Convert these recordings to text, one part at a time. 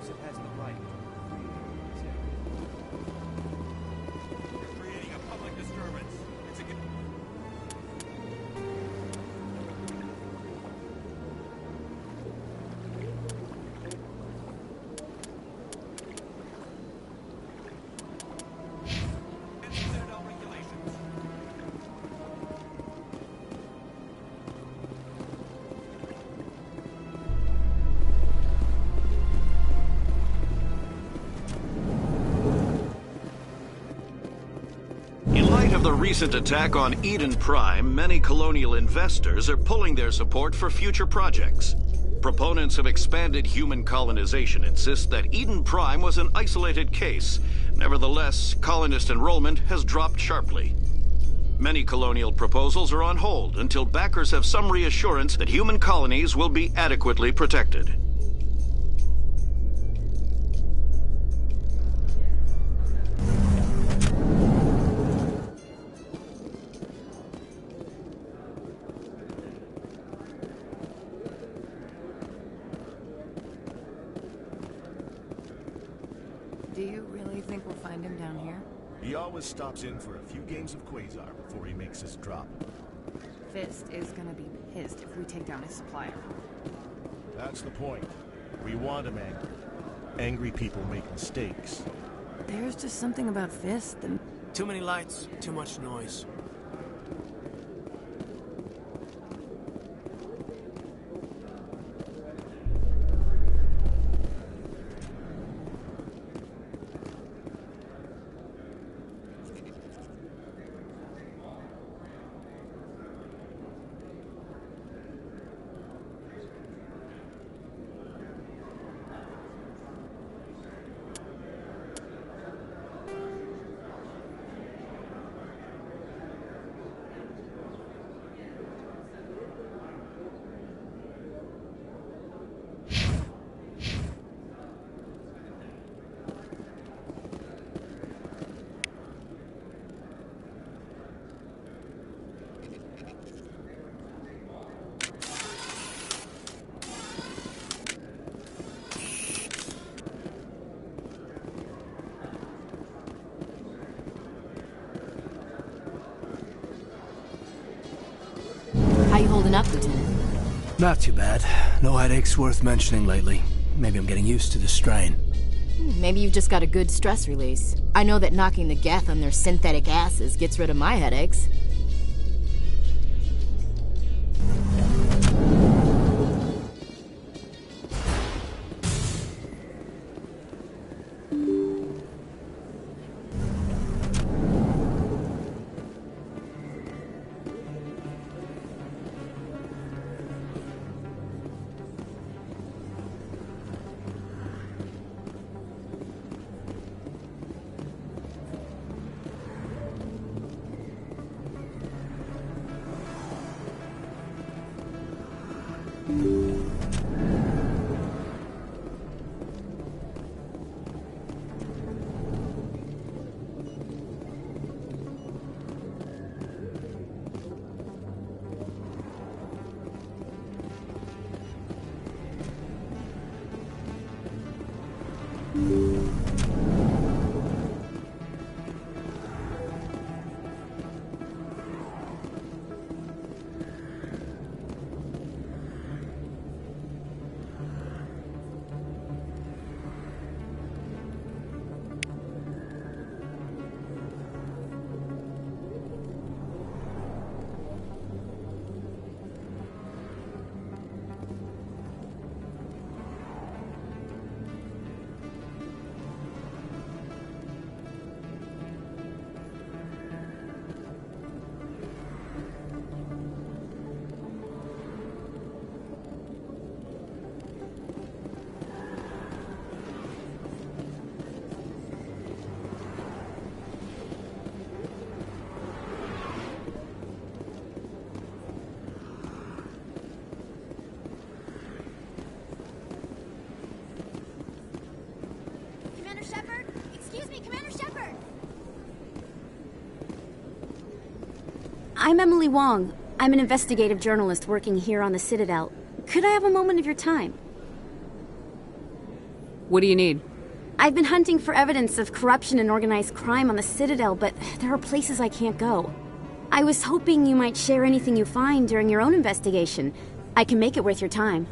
believes it has the right to You're creating a public disturbance. It's a good... Citadel regulations. In light of the recent attack on Eden Prime, many colonial investors are pulling their support for future projects. Proponents of expanded human colonization insist that Eden Prime was an isolated case. Nevertheless, colonist enrollment has dropped sharply. Many colonial proposals are on hold until backers have some reassurance that human colonies will be adequately protected. Do you really think we'll find him down here? He always stops in for a few games of Quasar before he makes his drop. Fist is gonna be pissed if we take down his supplier. That's the point. We want him angry. Angry people make mistakes. There's just something about Fist that... Too many lights, too much noise. How you holding up, Lieutenant? Not too bad. No headaches worth mentioning lately. Maybe I'm getting used to the strain. Maybe you've just got a good stress release. I know that knocking the geth on their synthetic asses gets rid of my headaches. I'm Emily Wong. I'm an investigative journalist working here on the Citadel. Could I have a moment of your time? What do you need? I've been hunting for evidence of corruption and organized crime on the Citadel, but there are places I can't go. I was hoping you might share anything you find during your own investigation. I can make it worth your time.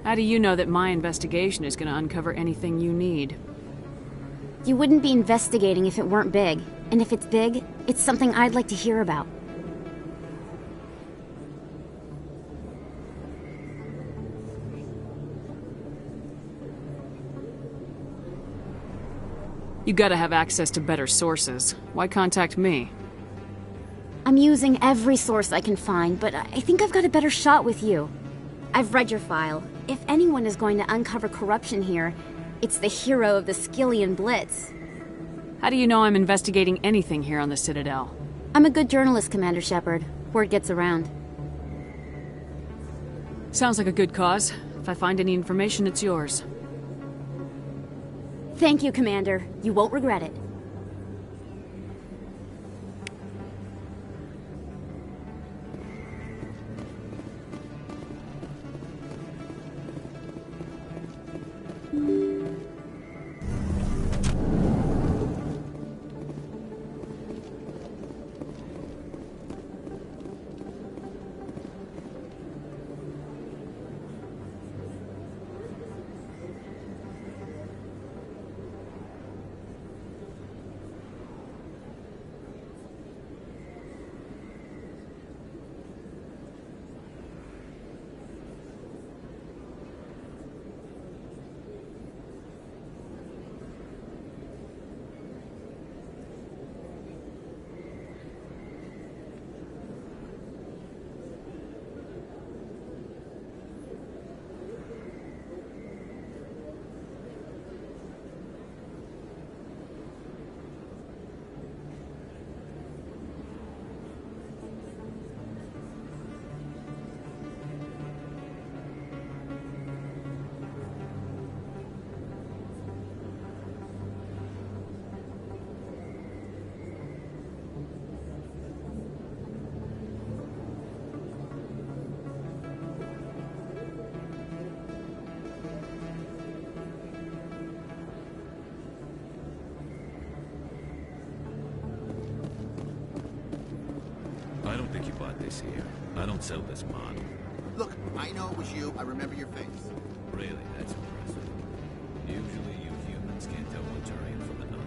How do you know that my investigation is going to uncover anything you need? You wouldn't be investigating if it weren't big. And if it's big, it's something I'd like to hear about. You gotta have access to better sources. Why contact me? I'm using every source I can find, but I think I've got a better shot with you. I've read your file. If anyone is going to uncover corruption here, it's the hero of the Skillian Blitz. How do you know I'm investigating anything here on the Citadel? I'm a good journalist, Commander Shepard. Word gets around. Sounds like a good cause. If I find any information, it's yours. Thank you, Commander. You won't regret it. I don't think you bought this here. I don't sell this model. Look, I know it was you. I remember your face. Really, that's impressive. Usually you humans can't tell one Turian from another.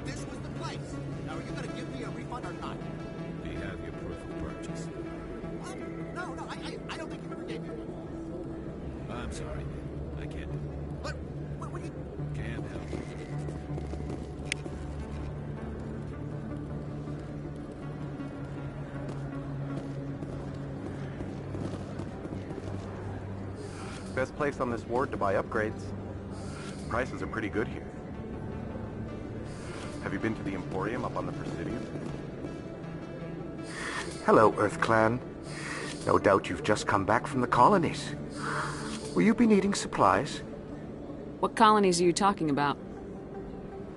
This was the place. Now, are you going to give me a refund or not? Do you have your proof of purchase? What? No, I don't think you ever gave me one. I'm sorry. I can't do it. What you... Can't help it. Best place on this ward to buy upgrades. Prices are pretty good here. Have you been to the Emporium up on the Presidium? Hello, Earth Clan. No doubt you've just come back from the colonies. Will you be needing supplies? What colonies are you talking about?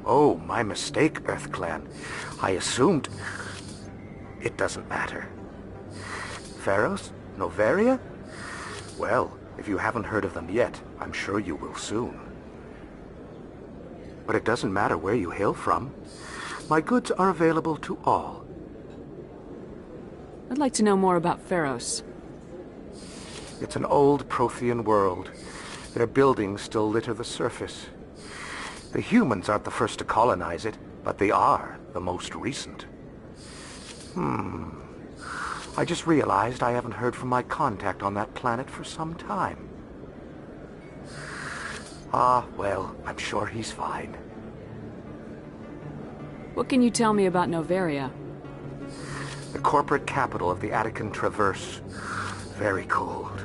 Oh, my mistake, Earth Clan. I assumed... It doesn't matter. Pharos? Noveria? Well, if you haven't heard of them yet, I'm sure you will soon. But it doesn't matter where you hail from. My goods are available to all. I'd like to know more about Pharos. It's an old Prothean world. Their buildings still litter the surface. The humans aren't the first to colonize it, but they are the most recent. I just realized I haven't heard from my contact on that planet for some time. Ah, well, I'm sure he's fine. What can you tell me about Noveria? The corporate capital of the Attican Traverse. Very cold.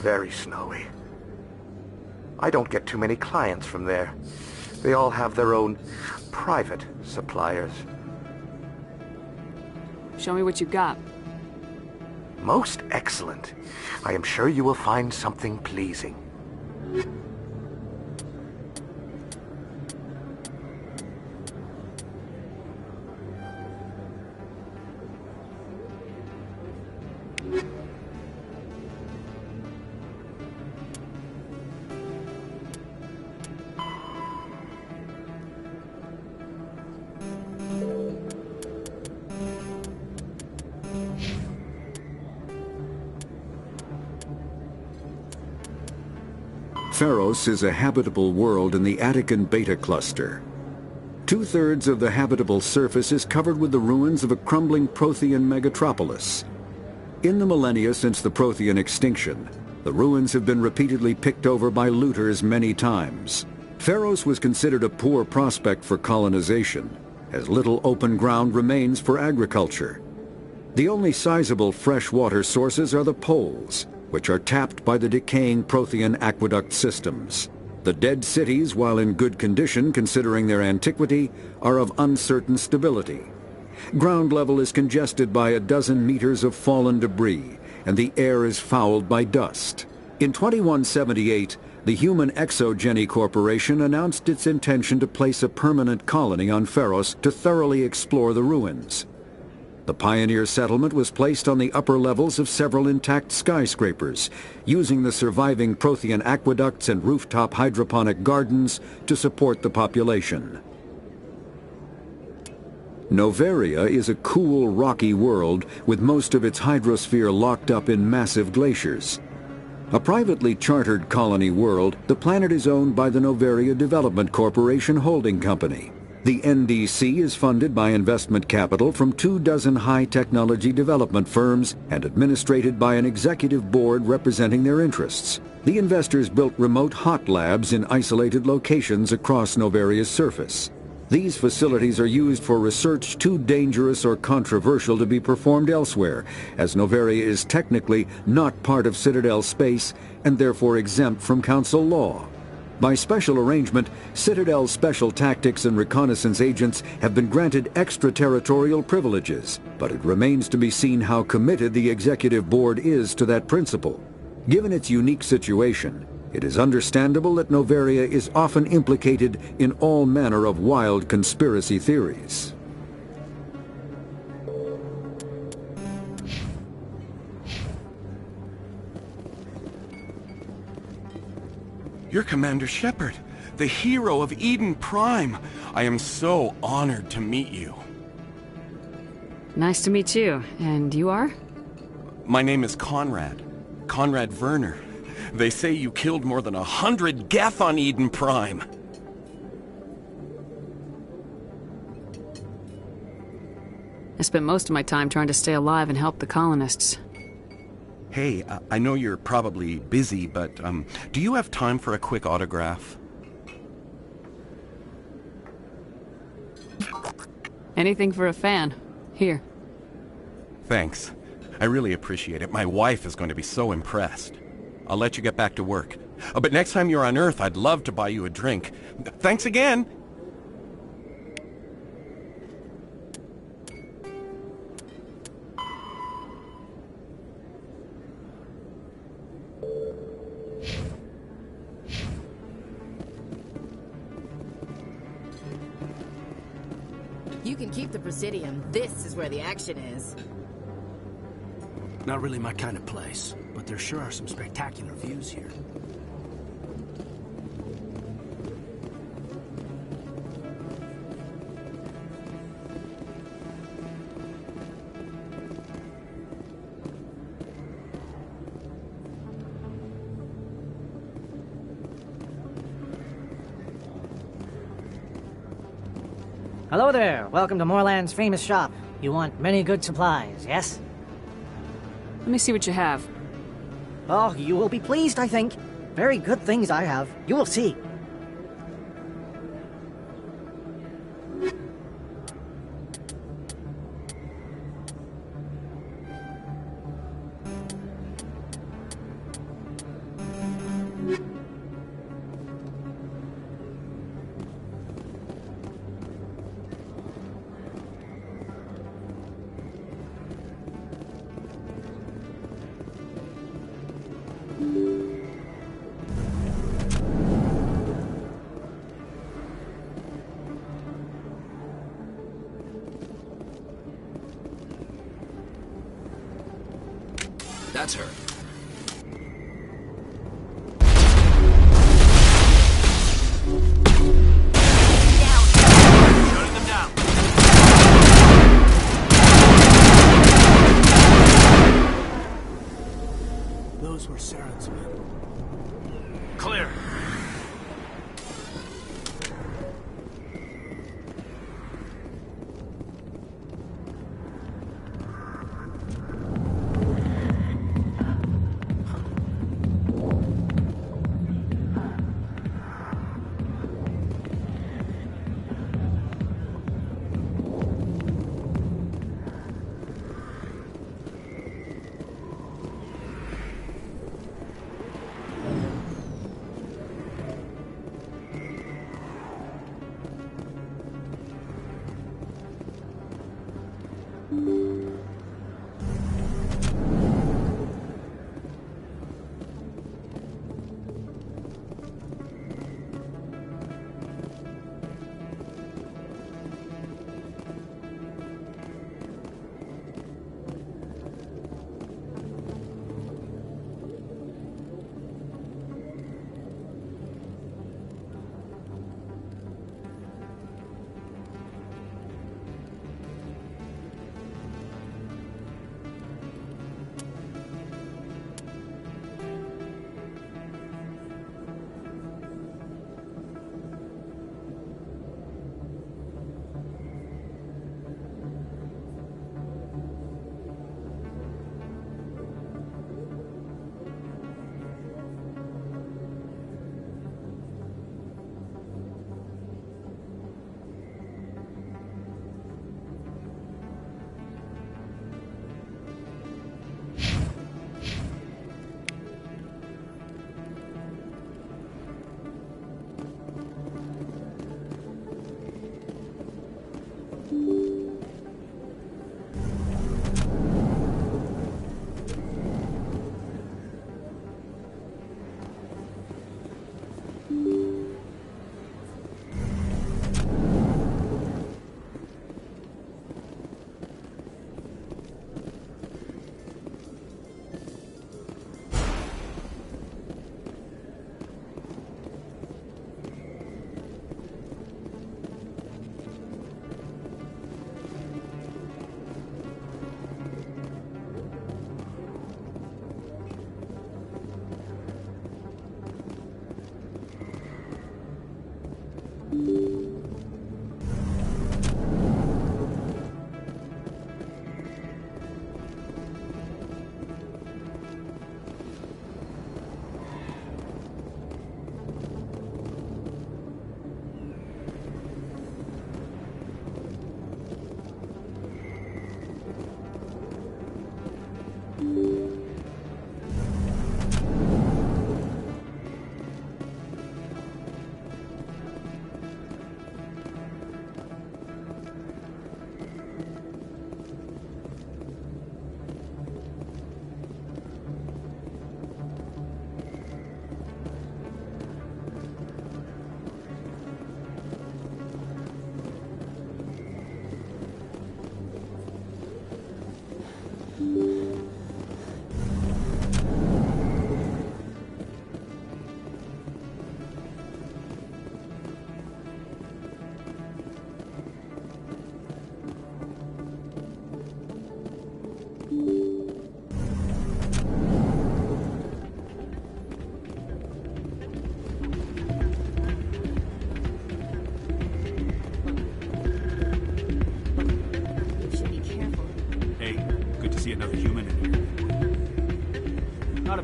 Very snowy. I don't get too many clients from there. They all have their own private suppliers. Show me what you've got. Most excellent. I am sure you will find something pleasing. Pharos is a habitable world in the Attican Beta Cluster. 2/3 of the habitable surface is covered with the ruins of a crumbling Prothean megatropolis. In the millennia since the Prothean extinction, the ruins have been repeatedly picked over by looters many times. Pharos was considered a poor prospect for colonization, as little open ground remains for agriculture. The only sizable freshwater sources are the poles, which are tapped by the decaying Prothean aqueduct systems. The dead cities, while in good condition considering their antiquity, are of uncertain stability. Ground level is congested by a dozen meters of fallen debris, and the air is fouled by dust. In 2178, the Human Exogeny Corporation announced its intention to place a permanent colony on Pharos to thoroughly explore the ruins. The pioneer settlement was placed on the upper levels of several intact skyscrapers, using the surviving Prothean aqueducts and rooftop hydroponic gardens to support the population. Noveria is a cool, rocky world with most of its hydrosphere locked up in massive glaciers. A privately chartered colony world, the planet is owned by the Noveria Development Corporation Holding Company. The NDC is funded by investment capital from 24 high-technology development firms and administrated by an executive board representing their interests. The investors built remote hot labs in isolated locations across Noveria's surface. These facilities are used for research too dangerous or controversial to be performed elsewhere, as Noveria is technically not part of Citadel space and therefore exempt from Council law. By special arrangement, Citadel's special tactics and reconnaissance agents have been granted extraterritorial privileges, but it remains to be seen how committed the executive board is to that principle. Given its unique situation, it is understandable that Noveria is often implicated in all manner of wild conspiracy theories. You're Commander Shepard, the hero of Eden Prime. I am so honored to meet you. Nice to meet you. And you are? My name is Conrad. Conrad Werner. They say you killed more than 100 Geth on Eden Prime. I spent most of my time trying to stay alive and help the colonists. Hey, I know you're probably busy, but do you have time for a quick autograph? Anything for a fan. Here. Thanks. I really appreciate it. My wife is going to be so impressed. I'll let you get back to work. But next time you're on Earth, I'd love to buy you a drink. Thanks again! You can keep the Presidium. This is where the action is. Not really my kind of place, but there sure are some spectacular views here. Hello there. Welcome to Moorland's famous shop. You want many good supplies, yes? Let me see what you have. Oh, you will be pleased, I think. Very good things I have. You will see. That's her. Shutting them down. Those were Saren's men. clear.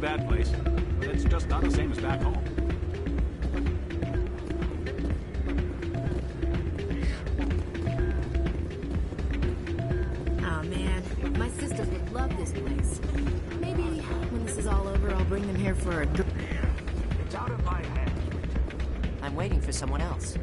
bad place, but it's just not the same as back home. Oh man, my sisters would love this place. Maybe when this is all over, I'll bring them here for a drink. It's out of my hands. I'm waiting for someone else.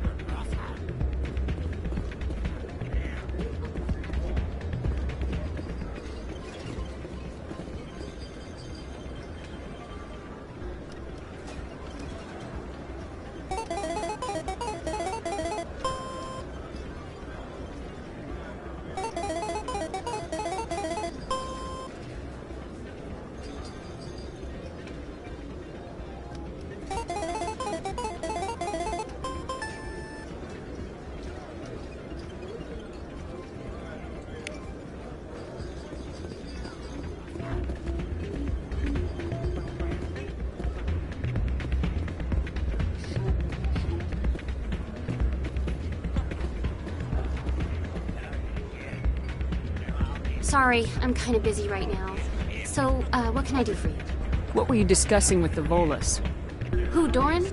sorry. I'm kind of busy right now. So, what can I do for you? What were you discussing with the Volus? Who, Doran?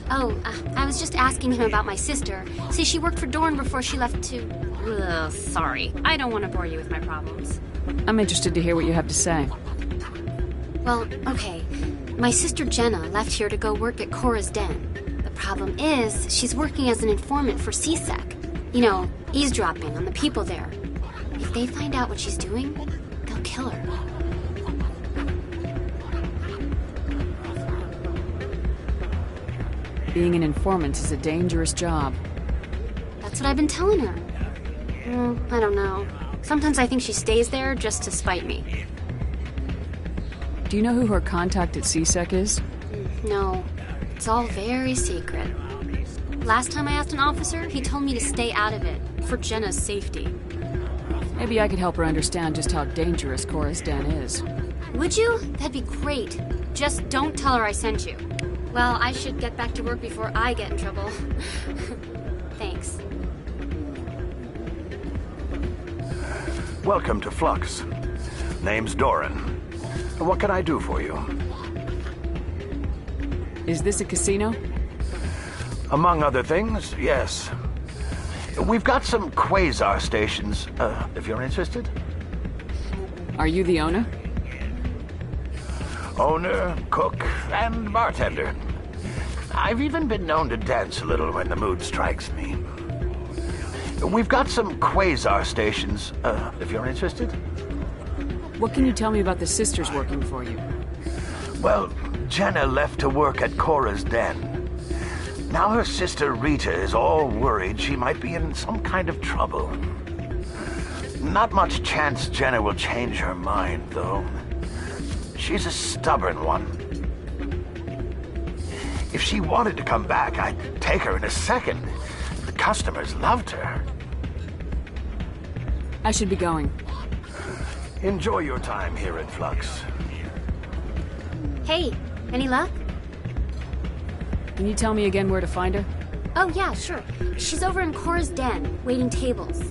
Oh, I was just asking him about my sister. See, she worked for Doran before she left to... Ugh, sorry. I don't want to bore you with my problems. I'm interested to hear what you have to say. Well, okay. My sister Jenna left here to go work at Cora's Den. The problem is, she's working as an informant for CSEC. You know, eavesdropping on the people there. If they find out what she's doing, they'll kill her. Being an informant is a dangerous job. That's what I've been telling her. I don't know. Sometimes I think she stays there just to spite me. Do you know who her contact at CSEC is? No. It's all very secret. Last time I asked an officer, he told me to stay out of it, for Jenna's safety. Maybe I could help her understand just how dangerous Cora's Den is. Would you? That'd be great. Just don't tell her I sent you. Well, I should get back to work before I get in trouble. Thanks. Welcome to Flux. Name's Doran. What can I do for you? Is this a casino? Among other things, yes. We've got some quasar stations, if you're interested. Are you the owner? Owner, cook, and bartender. I've even been known to dance a little when the mood strikes me. We've got some quasar stations, if you're interested. What can you tell me about the sisters working for you? Well, Jenna left to work at Cora's Den. Now her sister Rita is all worried she might be in some kind of trouble. Not much chance Jenna will change her mind, though. She's a stubborn one. If she wanted to come back, I'd take her in a second. The customers loved her. I should be going. Enjoy your time here at Flux. Hey, any luck? Can you tell me again where to find her? Oh, yeah, sure. She's over in Cora's Den, waiting tables.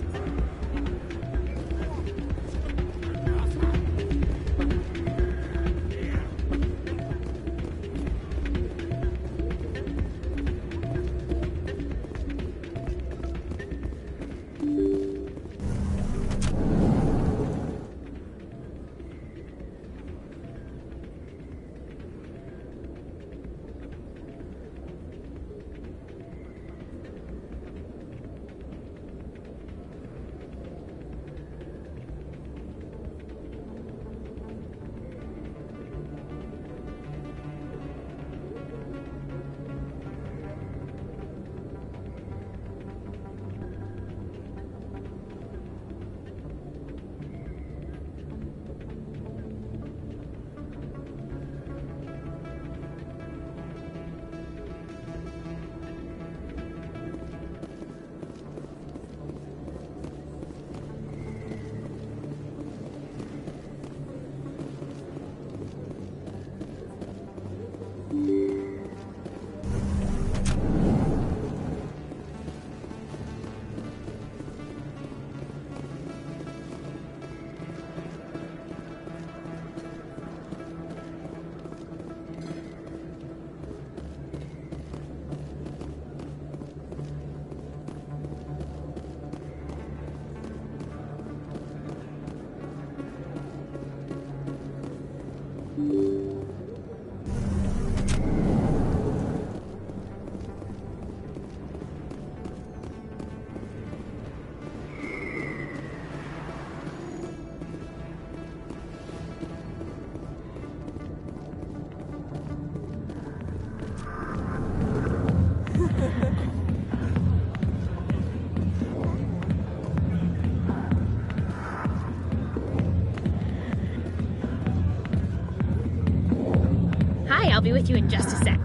I'll be with you in just a sec.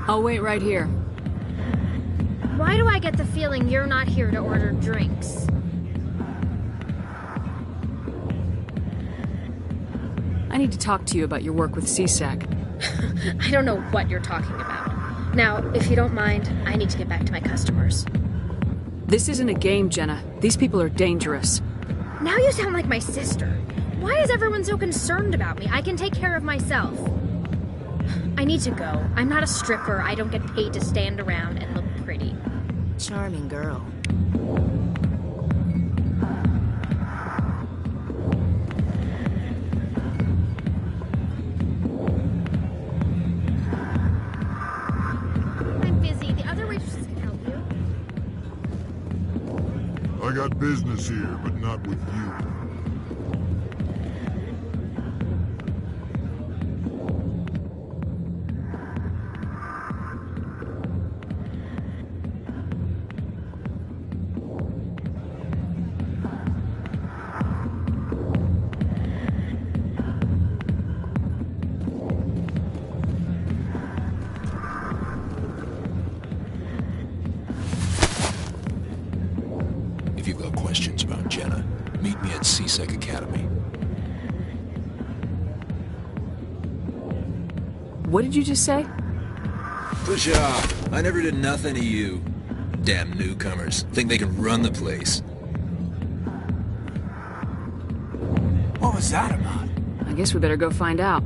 I'll wait right here. Why do I get the feeling you're not here to order drinks? I need to talk to you about your work with CSEC. I don't know what you're talking about. Now, if you don't mind, I need to get back to my customers. This isn't a game, Jenna. These people are dangerous. Now you sound like my sister. Why is everyone so concerned about me? I can take care of myself. I need to go. I'm not a stripper. I don't get paid to stand around and look pretty. Charming girl. I'm busy. The other waitresses can help you. I got business here, but not with you. If you've got questions about Jenna, meet me at CSEC Academy. What did you just say? Push off. I never did nothing to you. Damn newcomers. Think they can run the place. What was that about? I guess we better go find out.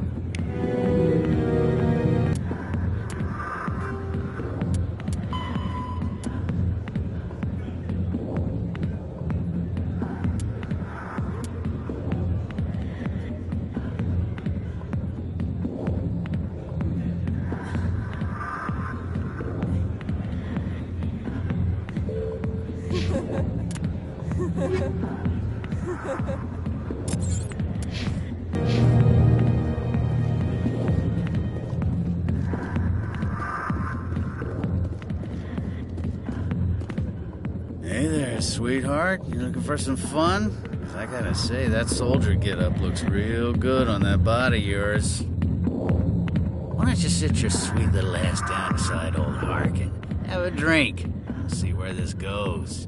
Hey there, sweetheart. You looking for some fun? 'Cause I gotta say, that soldier getup looks real good on that body of yours. Why don't you sit your sweet little ass down beside old Harkin? Have a drink. See where this goes.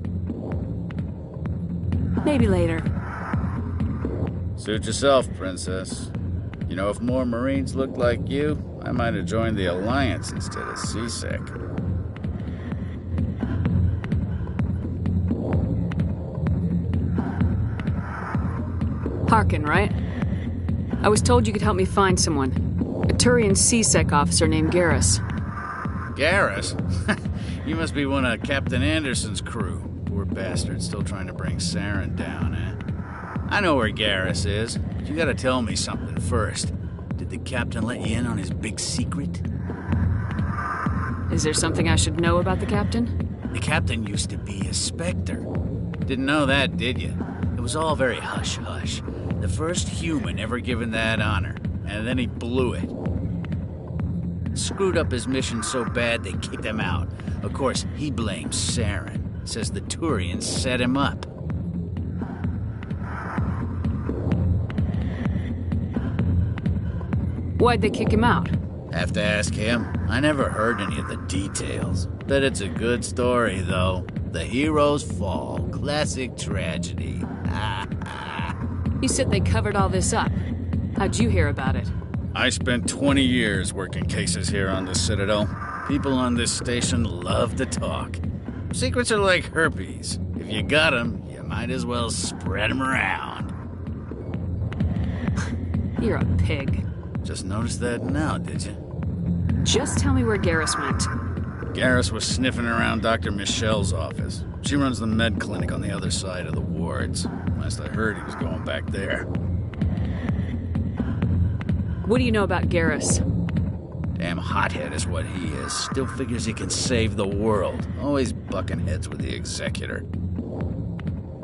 Maybe later. Suit yourself, princess. You know, if more Marines looked like you, I might have joined the Alliance instead of CSEC. Harkin, right? I was told you could help me find someone. A Turian CSEC officer named Garrus. Garrus? You must be one of Captain Anderson's crew. Poor bastard, still trying to bring Saren down, eh? I know where Garrus is, but you gotta tell me something first. Did the captain let you in on his big secret? Is there something I should know about the captain? The captain used to be a Spectre. Didn't know that, did you? It was all very hush-hush. The first human ever given that honor, and then he blew it. Screwed up his mission so bad they kicked him out. Of course, he blames Saren. Says the Turians set him up. Why'd they kick him out? Have to ask him. I never heard any of the details. Bet it's a good story, though. The hero's fall. Classic tragedy. You said they covered all this up. How'd you hear about it? I spent 20 years working cases here on the Citadel. People on this station love to talk. Secrets are like herpes. If you got them, you might as well spread them around. You're a pig. Just noticed that now, did you? Just tell me where Garrus went. Garrus was sniffing around Dr. Michelle's office. She runs the med clinic on the other side of the wards. Last I heard, he was going back there. What do you know about Garrus? Damn hothead is what he is. Still figures he can save the world. Always bucking heads with the Executor.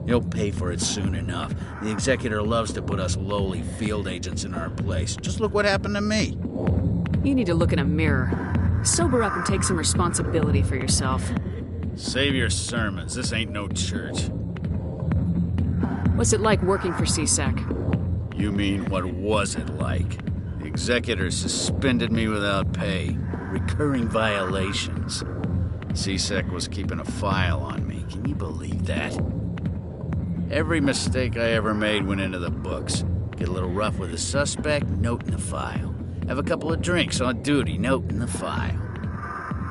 He'll pay for it soon enough. The Executor loves to put us lowly field agents in our place. Just look what happened to me. You need to look in a mirror. Sober up and take some responsibility for yourself. Save your sermons. This ain't no church. What's it like working for CSEC? You mean, what was it like? The Executor suspended me without pay. Recurring violations. CSEC was keeping a file on me. Can you believe that? Every mistake I ever made went into the books. Get a little rough with a suspect, note in the file. Have a couple of drinks on duty, note in the file.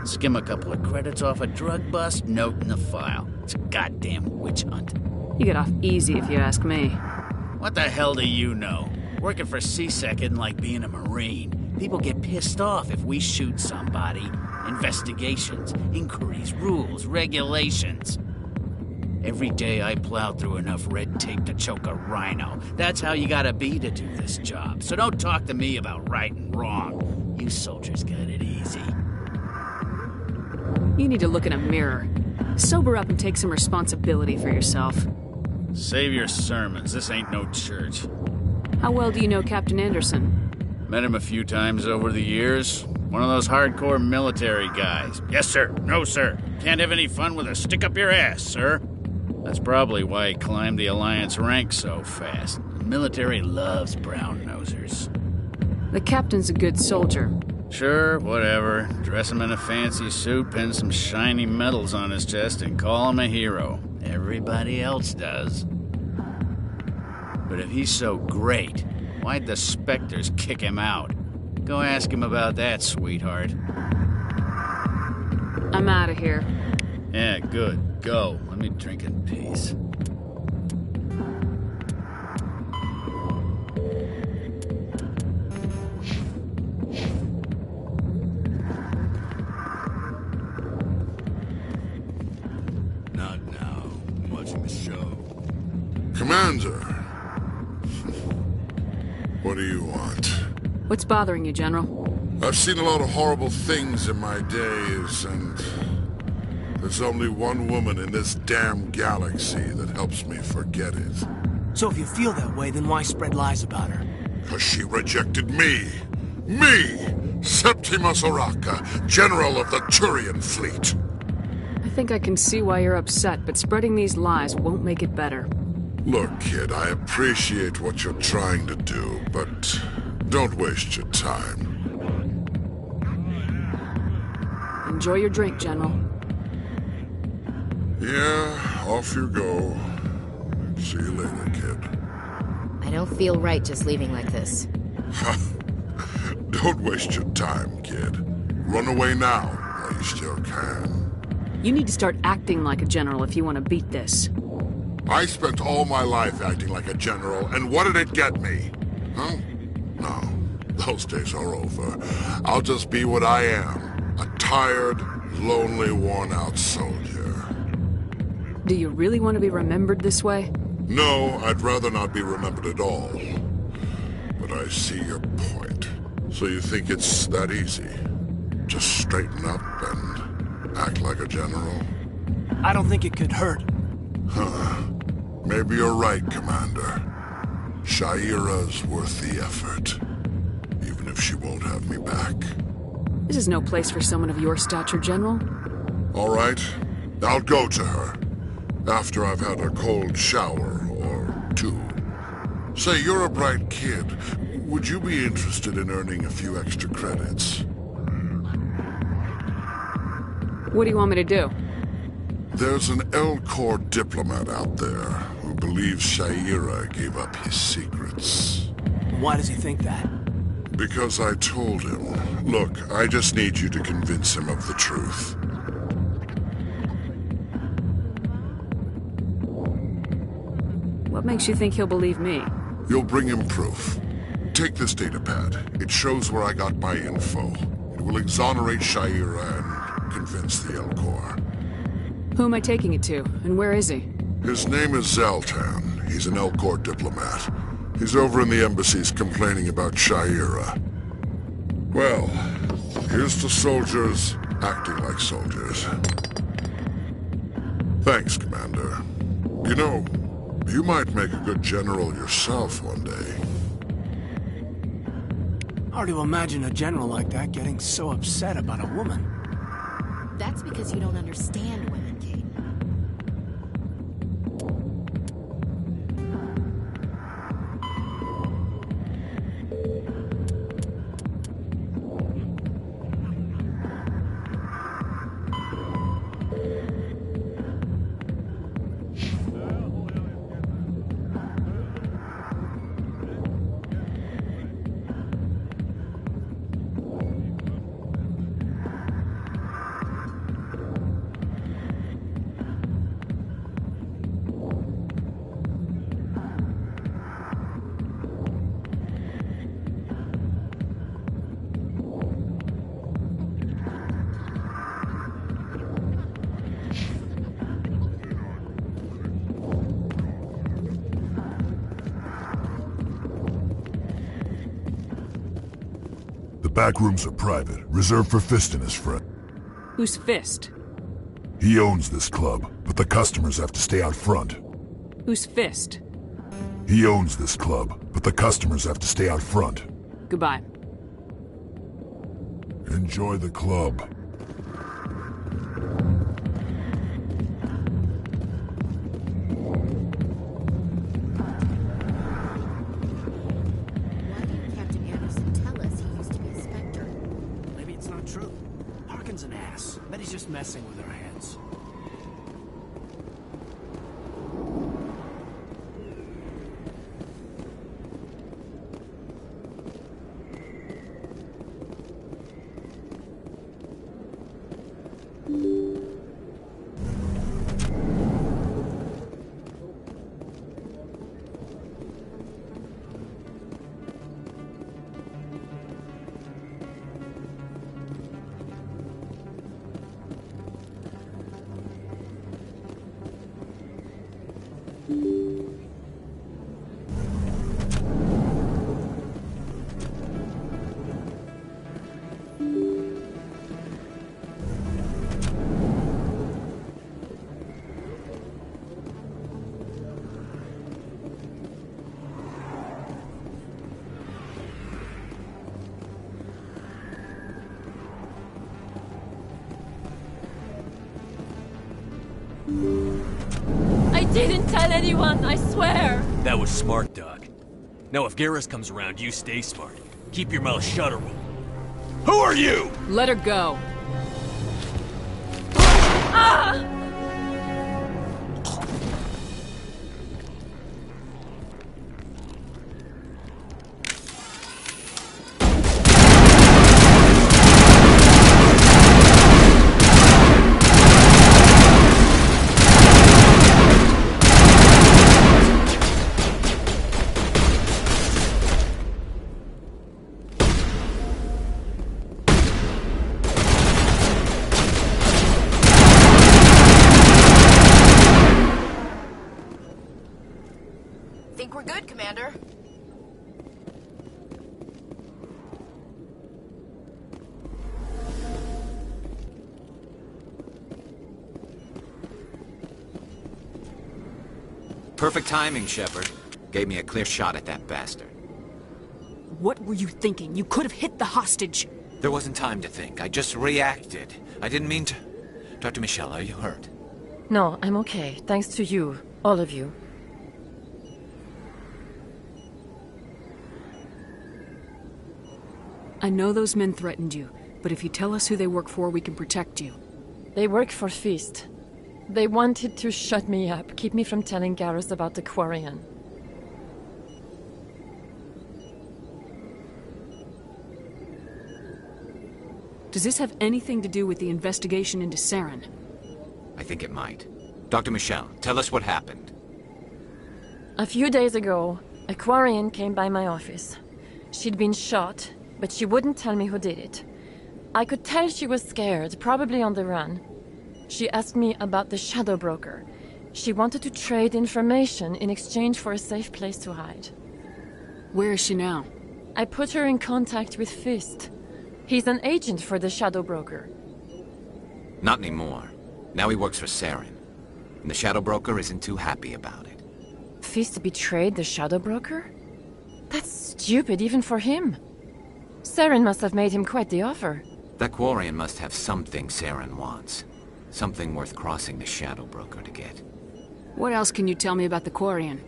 Skim a couple of credits off a drug bust, note in the file. It's a goddamn witch hunt. You get off easy if you ask me. What the hell do you know? Working for CSEC isn't like being a Marine. People get pissed off if we shoot somebody. Investigations, inquiries, rules, regulations. Every day I plow through enough red tape to choke a rhino. That's how you gotta be to do this job. So don't talk to me about right and wrong. You soldiers got it easy. You need to look in a mirror. Sober up and take some responsibility for yourself. Save your sermons. This ain't no church. How well do you know Captain Anderson? Met him a few times over the years. One of those hardcore military guys. Yes, sir. No, sir. Can't have any fun with a stick up your ass, sir. That's probably why he climbed the Alliance ranks so fast. The military loves brown-nosers. The captain's a good soldier. Sure, whatever. Dress him in a fancy suit, pin some shiny medals on his chest, and call him a hero. Everybody else does. But if he's so great, why'd the Spectres kick him out? Go ask him about that, sweetheart. I'm out of here. Yeah, good. Go. Let me drink in peace. Not now. I'm watching the show. Commander! What do you want? What's bothering you, General? I've seen a lot of horrible things in my days, and there's only one woman in this damn galaxy that helps me forget it. So if you feel that way, then why spread lies about her? Because she rejected me! Me! Septimus Oraka, General of the Turian Fleet! I think I can see why you're upset, but spreading these lies won't make it better. Look, kid, I appreciate what you're trying to do, but don't waste your time. Enjoy your drink, General. Yeah, off you go. See you later, kid. I don't feel right just leaving like this. Don't waste your time, kid. Run away now, while you still can. You need to start acting like a general if you want to beat this. I spent all my life acting like a general, and what did it get me? Huh? No, those days are over. I'll just be what I am. A tired, lonely, worn-out soldier. Do you really want to be remembered this way? No, I'd rather not be remembered at all. But I see your point. So you think it's that easy? Just straighten up and act like a general? I don't think it could hurt. Huh. Maybe you're right, Commander. Shaira's worth the effort. Even if she won't have me back. This is no place for someone of your stature, General. All right. I'll go to her. After I've had a cold shower or two. Say, you're a bright kid. Would you be interested in earning a few extra credits? What do you want me to do? There's an L-Corps diplomat out there who believes Shaira gave up his secrets. Why does he think that? Because I told him. Look, I just need you to convince him of the truth. What makes you think he'll believe me? You'll bring him proof. Take this datapad. It shows where I got my info. It will exonerate Shaira and convince the L-Corps. Who am I taking it to, and where is he? His name is Zaltan. He's an L-Corps diplomat. He's over in the embassies complaining about Shaira. Well, here's to soldiers acting like soldiers. Thanks, Commander. You know, you might make a good general yourself one day. Hard to imagine a general like that getting so upset about a woman. That's because you don't understand women, Kate. back rooms are private, reserved for Fist and his friend. Who's Fist? He owns this club, but the customers have to stay out front. Who's Fist? He owns this club, but the customers have to stay out front. Goodbye. Enjoy the club. An ass. Bet he's just messing with our heads. I didn't tell anyone, I swear! That was smart, Doc. Now if Garrus comes around, you stay smart. Keep your mouth shut or we'll... Who are you? Let her go. Ah! Think we're good, Commander? Perfect timing, Shepard. Gave me a clear shot at that bastard. What were you thinking? You could have hit the hostage. There wasn't time to think. I just reacted. I didn't mean to... Dr. Michelle, are you hurt? No, I'm okay. Thanks to you. All of you. I know those men threatened you, but if you tell us who they work for, we can protect you. They work for Feast. They wanted to shut me up, keep me from telling Garrus about the Quarian. Does this have anything to do with the investigation into Saren? I think it might. Dr. Michelle, tell us what happened. A few days ago, a Quarian came by my office. She'd been shot, but she wouldn't tell me who did it. I could tell she was scared, probably on the run. She asked me about the Shadow Broker. She wanted to trade information in exchange for a safe place to hide. Where is she now? I put her in contact with Fist. He's an agent for the Shadow Broker. Not anymore. Now he works for Saren. And the Shadow Broker isn't too happy about it. Fist betrayed the Shadow Broker? That's stupid even for him. Saren must have made him quite the offer. That Quarian must have something Saren wants. Something worth crossing the Shadow Broker to get. What else can you tell me about the Quarian?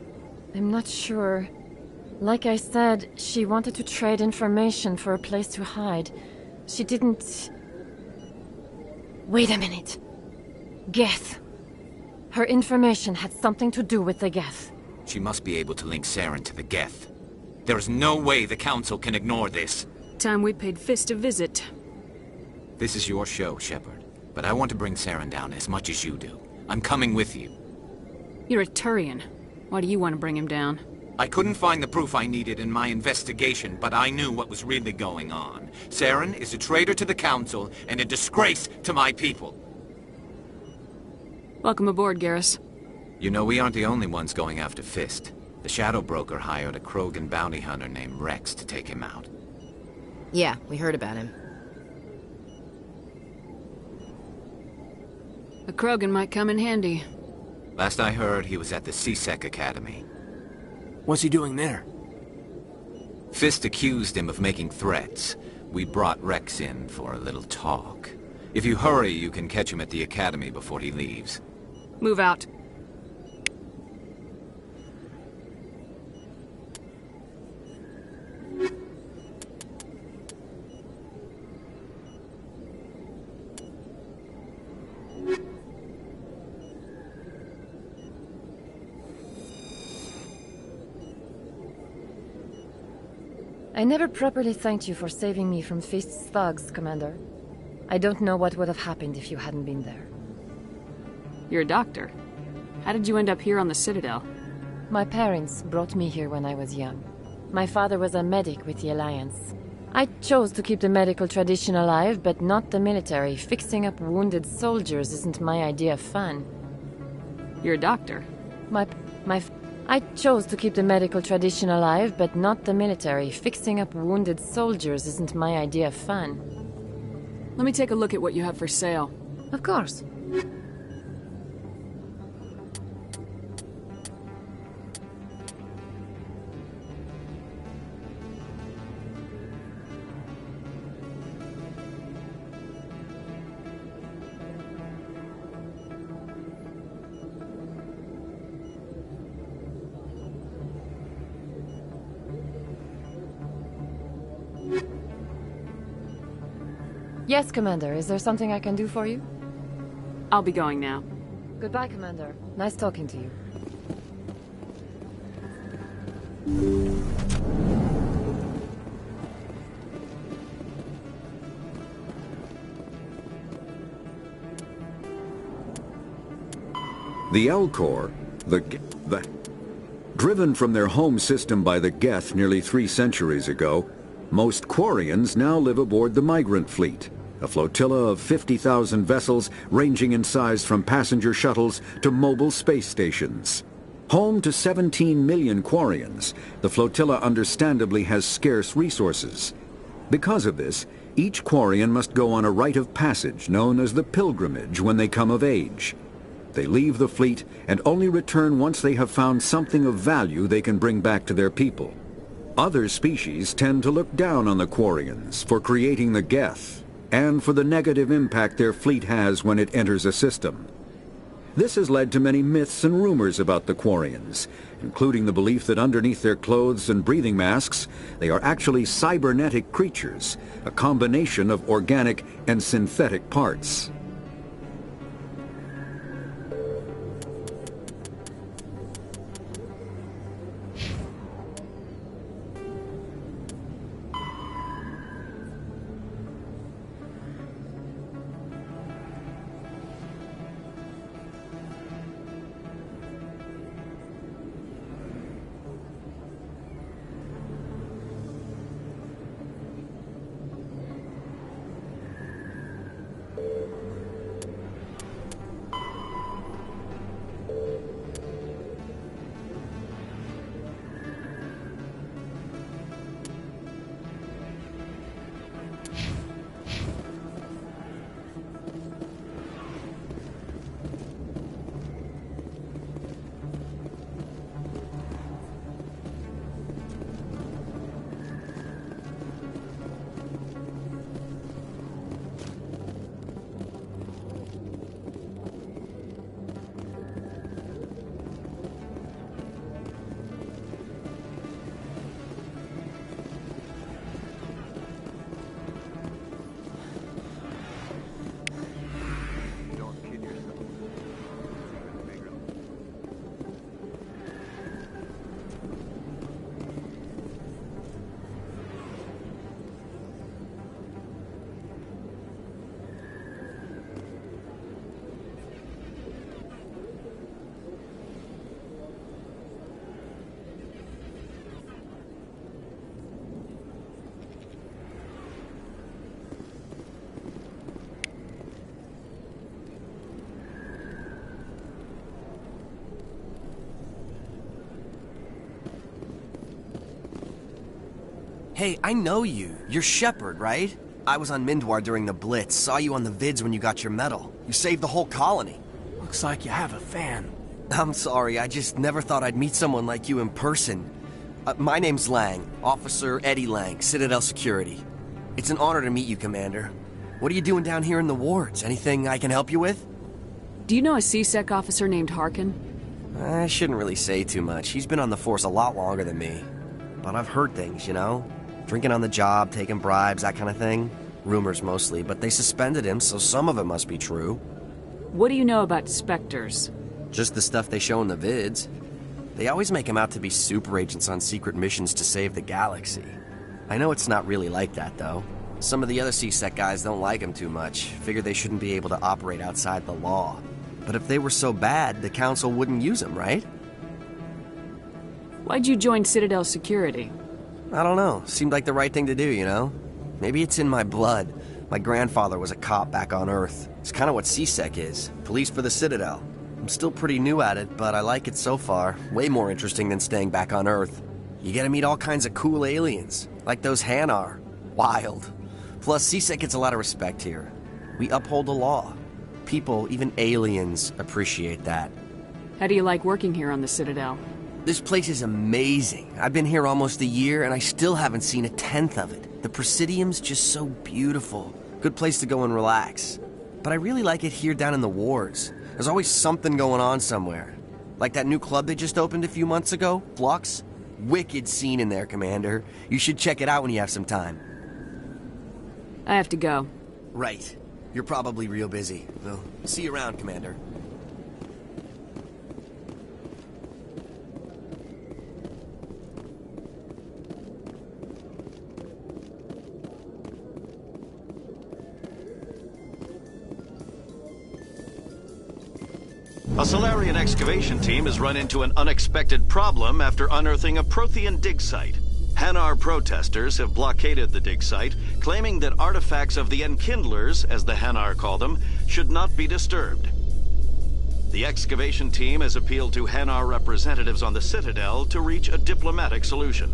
I'm not sure. Like I said, she wanted to trade information for a place to hide. She didn't... Wait a minute. Geth. Her information had something to do with the Geth. She must be able to link Saren to the Geth. There is no way the Council can ignore this. Time we paid Fist a visit. This is your show, Shepard. But I want to bring Saren down as much as you do. I'm coming with you. You're a Turian. Why do you want to bring him down? I couldn't find the proof I needed in my investigation, but I knew what was really going on. Saren is a traitor to the Council and a disgrace to my people. Welcome aboard, Garrus. You know, we aren't the only ones going after Fist. The Shadow Broker hired a Krogan bounty hunter named Rex to take him out. Yeah, we heard about him. A Krogan might come in handy. Last I heard, he was at the CSEC Academy. What's he doing there? Fist accused him of making threats. We brought Rex in for a little talk. If you hurry, you can catch him at the Academy before he leaves. Move out. I never properly thanked you for saving me from Fist's thugs, Commander. I don't know what would have happened if you hadn't been there. You're a doctor. How did you end up here on the Citadel? My parents brought me here when I was young. My father was a medic with the Alliance. I chose to keep the medical tradition alive, but not the military. Fixing up wounded soldiers isn't my idea of fun. You're a doctor. I chose to keep the medical tradition alive, but not the military. Fixing up wounded soldiers isn't my idea of fun. Let me take a look at what you have for sale. Of course. Yes, Commander. Is there something I can do for you? I'll be going now. Goodbye, Commander. Nice talking to you. The Elcor, driven from their home system by the Geth nearly 3 centuries ago, most Quarians now live aboard the migrant fleet, a flotilla of 50,000 vessels ranging in size from passenger shuttles to mobile space stations. Home to 17 million Quarians, the flotilla understandably has scarce resources. Because of this, each Quarian must go on a rite of passage known as the pilgrimage when they come of age. They leave the fleet and only return once they have found something of value they can bring back to their people. Other species tend to look down on the Quarians for creating the Geth, and for the negative impact their fleet has when it enters a system. This has led to many myths and rumors about the Quarians, including the belief that underneath their clothes and breathing masks, they are actually cybernetic creatures, a combination of organic and synthetic parts. Hey, I know you. You're Shepard, right? I was on Mindwar during the Blitz. Saw you on the vids when you got your medal. You saved the whole colony. Looks like you have a fan. I'm sorry, I just never thought I'd meet someone like you in person. My name's Lang, Officer Eddie Lang, Citadel Security. It's an honor to meet you, Commander. What are you doing down here in the wards? Anything I can help you with? Do you know a CSEC officer named Harkin? I shouldn't really say too much. He's been on the force a lot longer than me. But I've heard things, you know? Drinking on the job, taking bribes, that kind of thing. Rumors mostly, but they suspended him, so some of it must be true. What do you know about Spectres? Just the stuff they show in the vids. They always make him out to be super agents on secret missions to save the galaxy. I know it's not really like that, though. Some of the other CSEC guys don't like him too much, figure they shouldn't be able to operate outside the law. But if they were so bad, the Council wouldn't use him, right? Why'd you join Citadel Security? I don't know. Seemed like the right thing to do, you know? Maybe it's in my blood. My grandfather was a cop back on Earth. It's kind of what CSEC is. Police for the Citadel. I'm still pretty new at it, but I like it so far. Way more interesting than staying back on Earth. You get to meet all kinds of cool aliens, like those Hanar. Wild. Plus, CSEC gets a lot of respect here. We uphold the law. People, even aliens, appreciate that. How do you like working here on the Citadel? This place is amazing. I've been here almost a year, and I still haven't seen a tenth of it. The Presidium's just so beautiful. Good place to go and relax. But I really like it here down in the wards. There's always something going on somewhere. Like that new club they just opened a few months ago, Flux. Wicked scene in there, Commander. You should check it out when you have some time. I have to go. Right. You're probably real busy. Well, see you around, Commander. A Solarian excavation team has run into an unexpected problem after unearthing a Prothean dig site. Hanar protesters have blockaded the dig site, claiming that artifacts of the Enkindlers, as the Hanar call them, should not be disturbed. The excavation team has appealed to Hanar representatives on the Citadel to reach a diplomatic solution.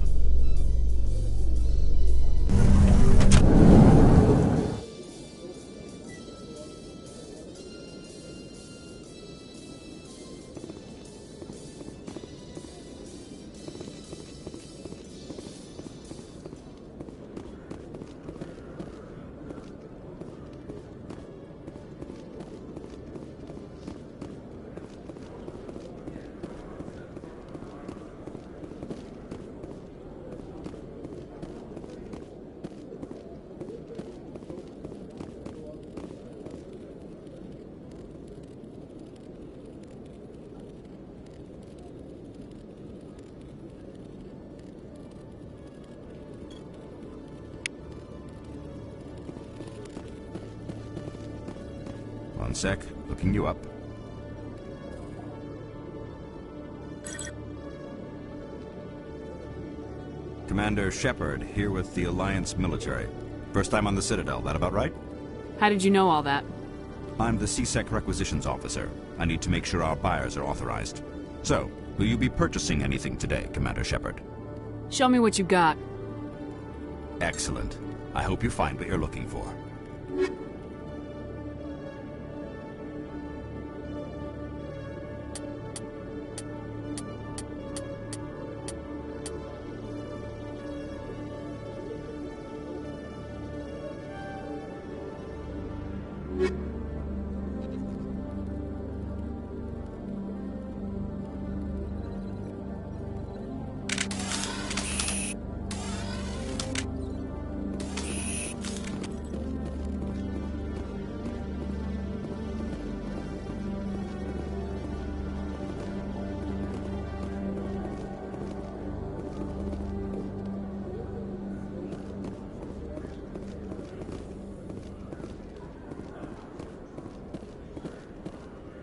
One sec, looking you up. Commander Shepard, here with the Alliance military. First time on the Citadel, that about right? How did you know all that? I'm the CSEC requisitions officer. I need to make sure our buyers are authorized. So, will you be purchasing anything today, Commander Shepard? Show me what you got. Excellent. I hope you find what you're looking for.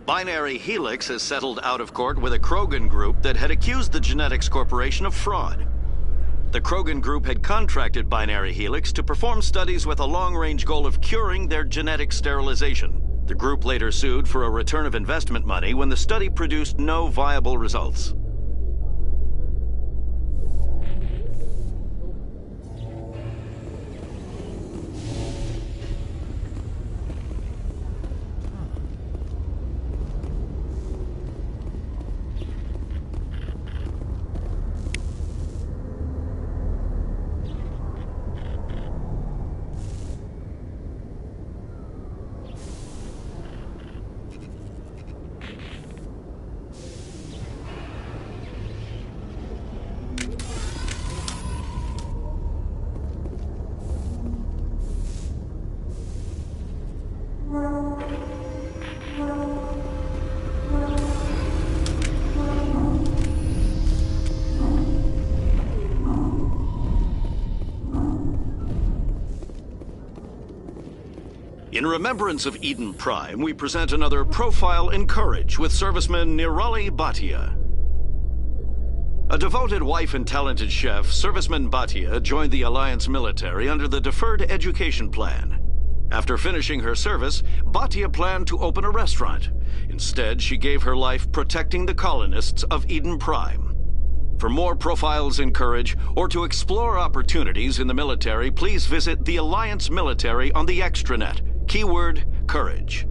Binary Helix has settled out of court with a Krogan group that had accused the Genetics Corporation of fraud. The Krogan group had contracted Binary Helix to perform studies with a long-range goal of curing their genetic sterilization. The group later sued for a return of investment money when the study produced no viable results. In remembrance of Eden Prime, we present another Profile in Courage with serviceman Nirali Bhatia. A devoted wife and talented chef, Serviceman Bhatia joined the Alliance military under the Deferred Education Plan. After finishing her service, Bhatia planned to open a restaurant. Instead, she gave her life protecting the colonists of Eden Prime. For more Profiles in Courage, or to explore opportunities in the military, please visit the Alliance Military on the extranet. Keyword, Courage.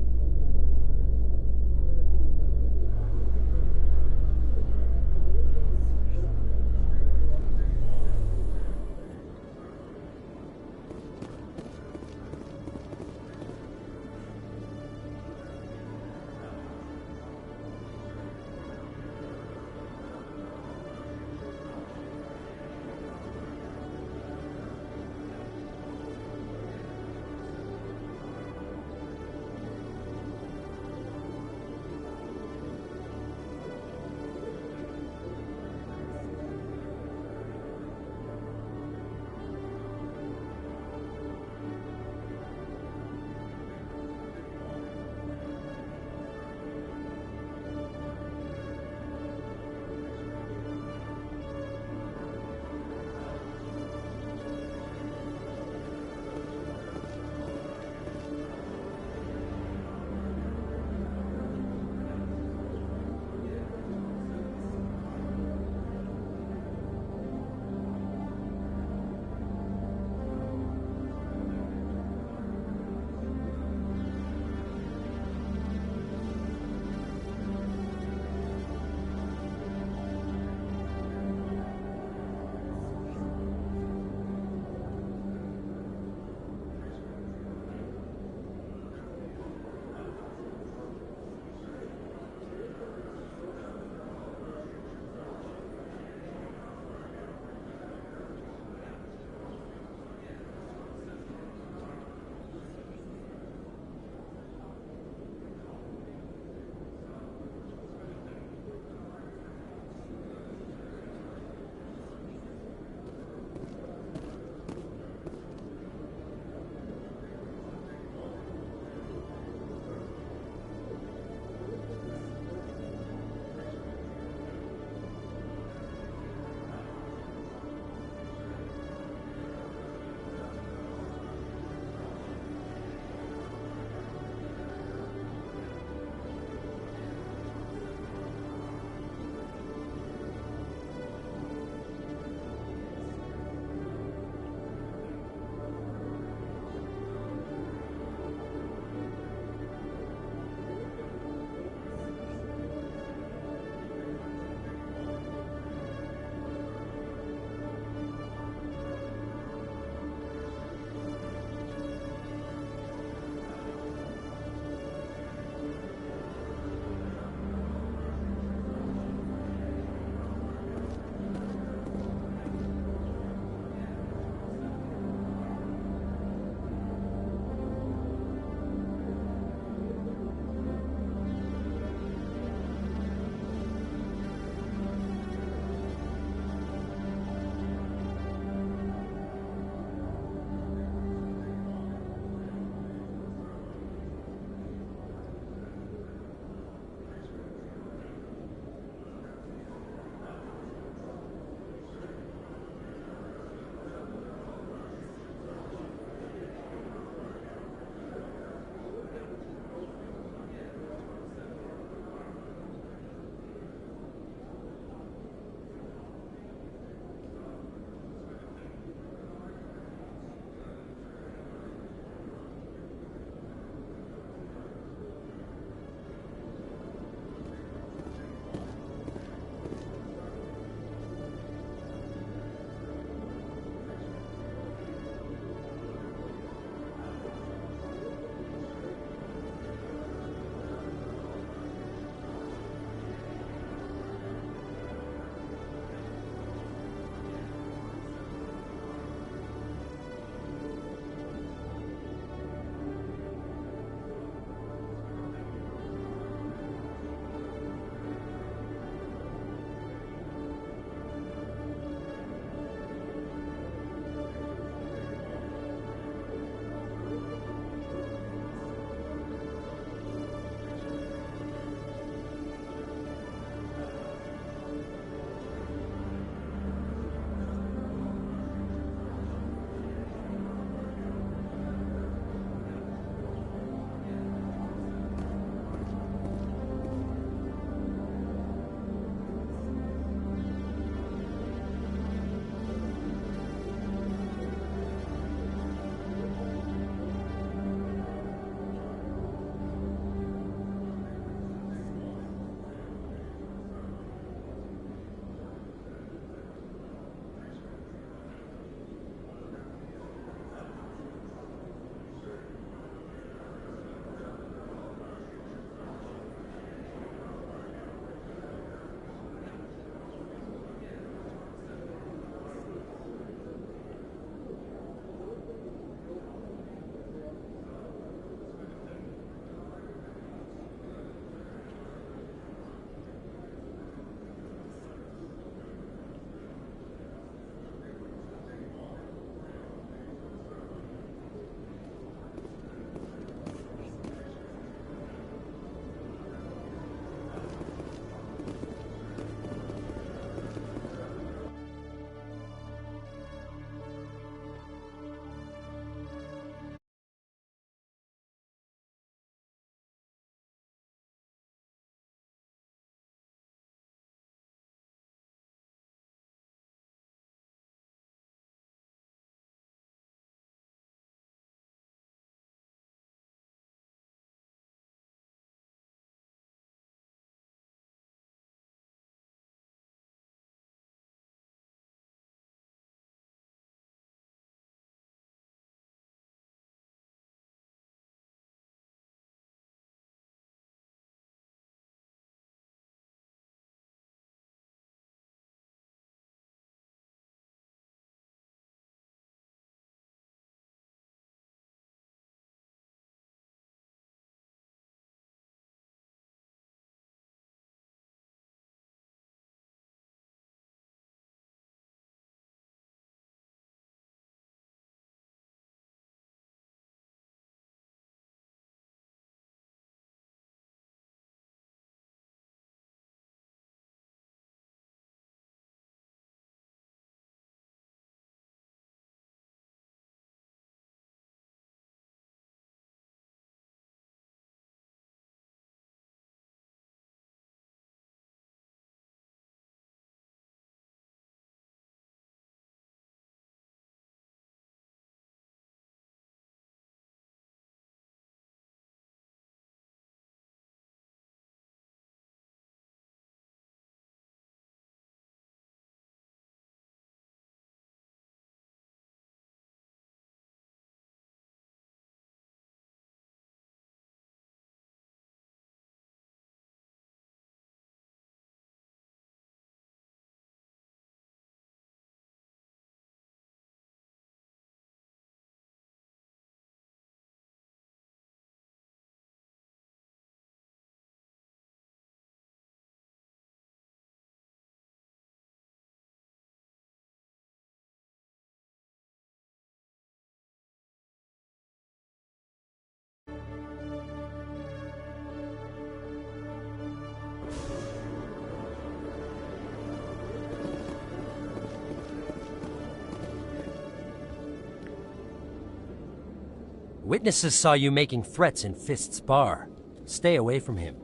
Witnesses saw you making threats in Fist's bar. Stay away from him.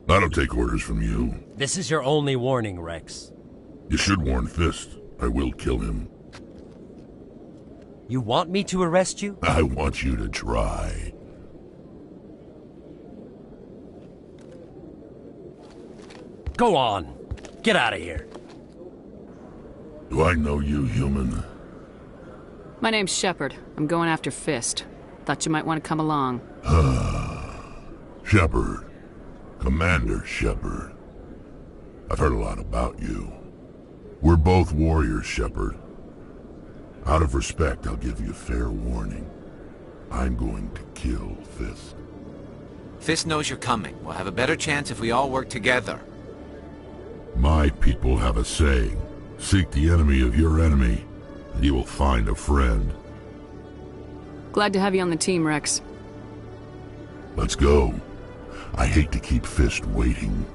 I don't take orders from you. This is your only warning, Rex. You should warn Fist. I will kill him. You want me to arrest you? I want you to try. Go on. Get out of here. Do I know you, human? My name's Shepard. I'm going after Fist. Thought you might want to come along. Shepard. Commander Shepard. I've heard a lot about you. We're both warriors, Shepard. Out of respect, I'll give you a fair warning. I'm going to kill Fist. Fist knows you're coming. We'll have a better chance if we all work together. My people have a saying. Seek the enemy of your enemy, and you will find a friend. Glad to have you on the team, Rex. Let's go. I hate to keep Fist waiting.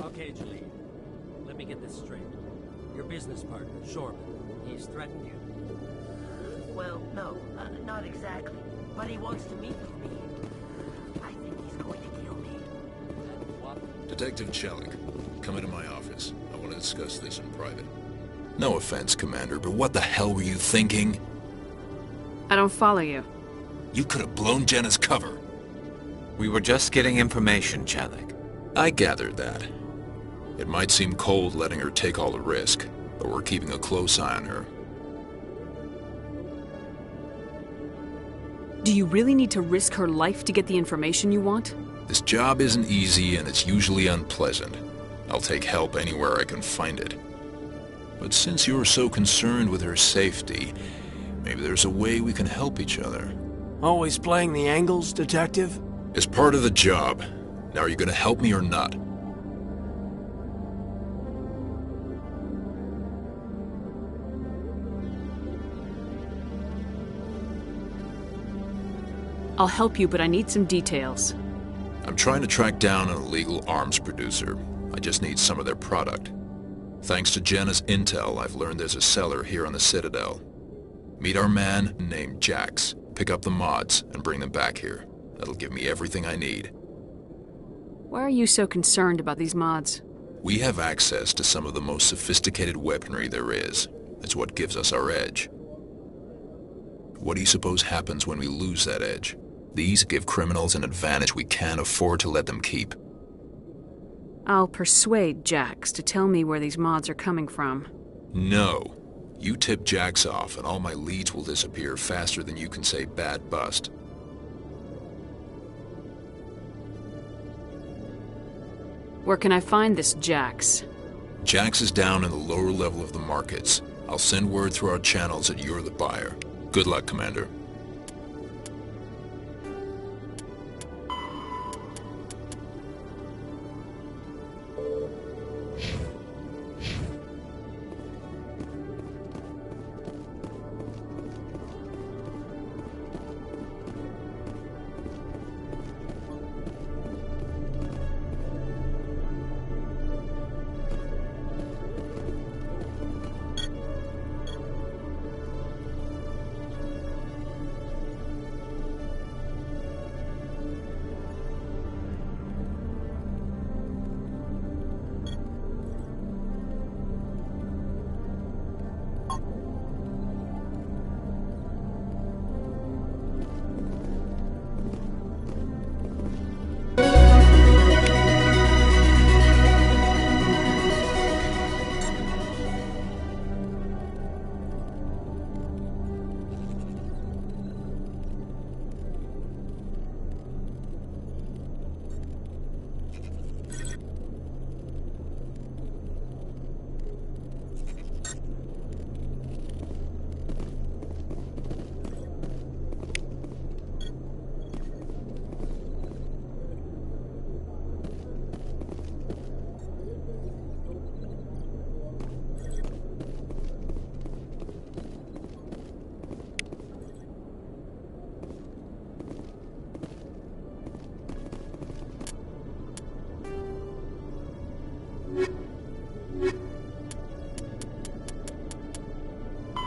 Okay, Julie. Let me get this straight. Your business partner, Shorman, he's threatened you. Well, no, not exactly. But he wants to meet with me. I think he's going to kill me. Detective Chelik, come into my office. I want to discuss this in private. No offense, Commander, but what the hell were you thinking? I don't follow you. You could have blown Jenna's cover. We were just getting information, Chelik. I gathered that. It might seem cold letting her take all the risk, but we're keeping a close eye on her. Do you really need to risk her life to get the information you want? This job isn't easy and it's usually unpleasant. I'll take help anywhere I can find it. But since you're so concerned with her safety, maybe there's a way we can help each other. Always playing the angles, Detective? It's part of the job. Now are you gonna help me or not? I'll help you, but I need some details. I'm trying to track down an illegal arms producer. I just need some of their product. Thanks to Jenna's intel, I've learned there's a seller here on the Citadel. Meet our man named Jax. Pick up the mods and bring them back here. That'll give me everything I need. Why are you so concerned about these mods? We have access to some of the most sophisticated weaponry there is. It's what gives us our edge. What do you suppose happens when we lose that edge? These give criminals an advantage we can't afford to let them keep. I'll persuade Jax to tell me where these mods are coming from. No. You tip Jax off and all my leads will disappear faster than you can say bad bust. Where can I find this Jax? Jax is down in the lower level of the markets. I'll send word through our channels that you're the buyer. Good luck, Commander.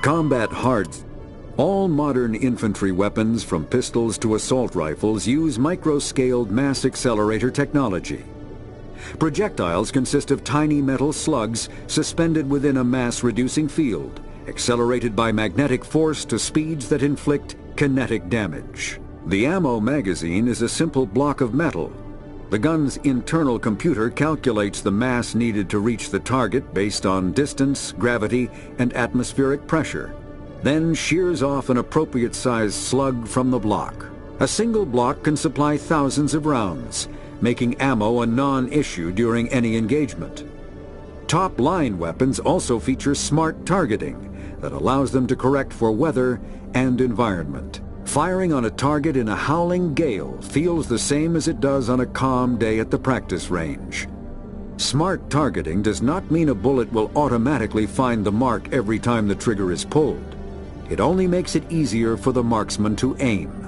Combat hard. All modern infantry weapons, from pistols to assault rifles, use micro-scaled mass accelerator technology. Projectiles consist of tiny metal slugs suspended within a mass-reducing field, accelerated by magnetic force to speeds that inflict kinetic damage. The ammo magazine is a simple block of metal. The gun's internal computer calculates the mass needed to reach the target based on distance, gravity, and atmospheric pressure, then shears off an appropriate-sized slug from the block. A single block can supply thousands of rounds, making ammo a non-issue during any engagement. Top-line weapons also feature smart targeting that allows them to correct for weather and environment. Firing on a target in a howling gale feels the same as it does on a calm day at the practice range. Smart targeting does not mean a bullet will automatically find the mark every time the trigger is pulled. It only makes it easier for the marksman to aim.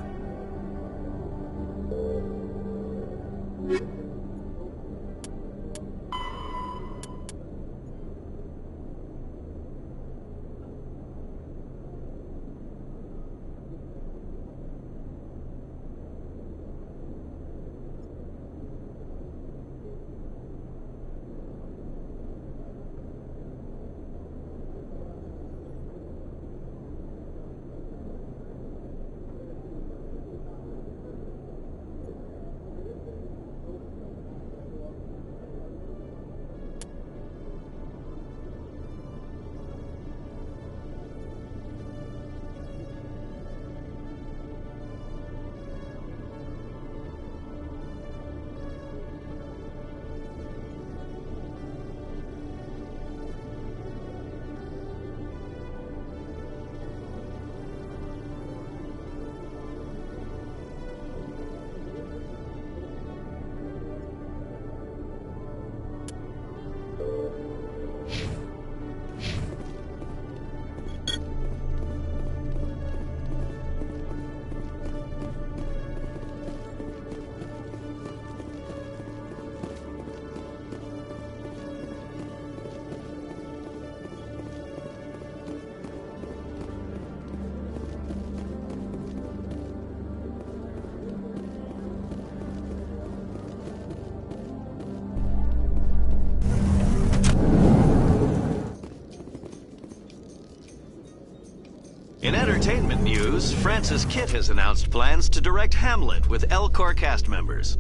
In entertainment news, Francis Kitt has announced plans to direct Hamlet with Elcor cast members.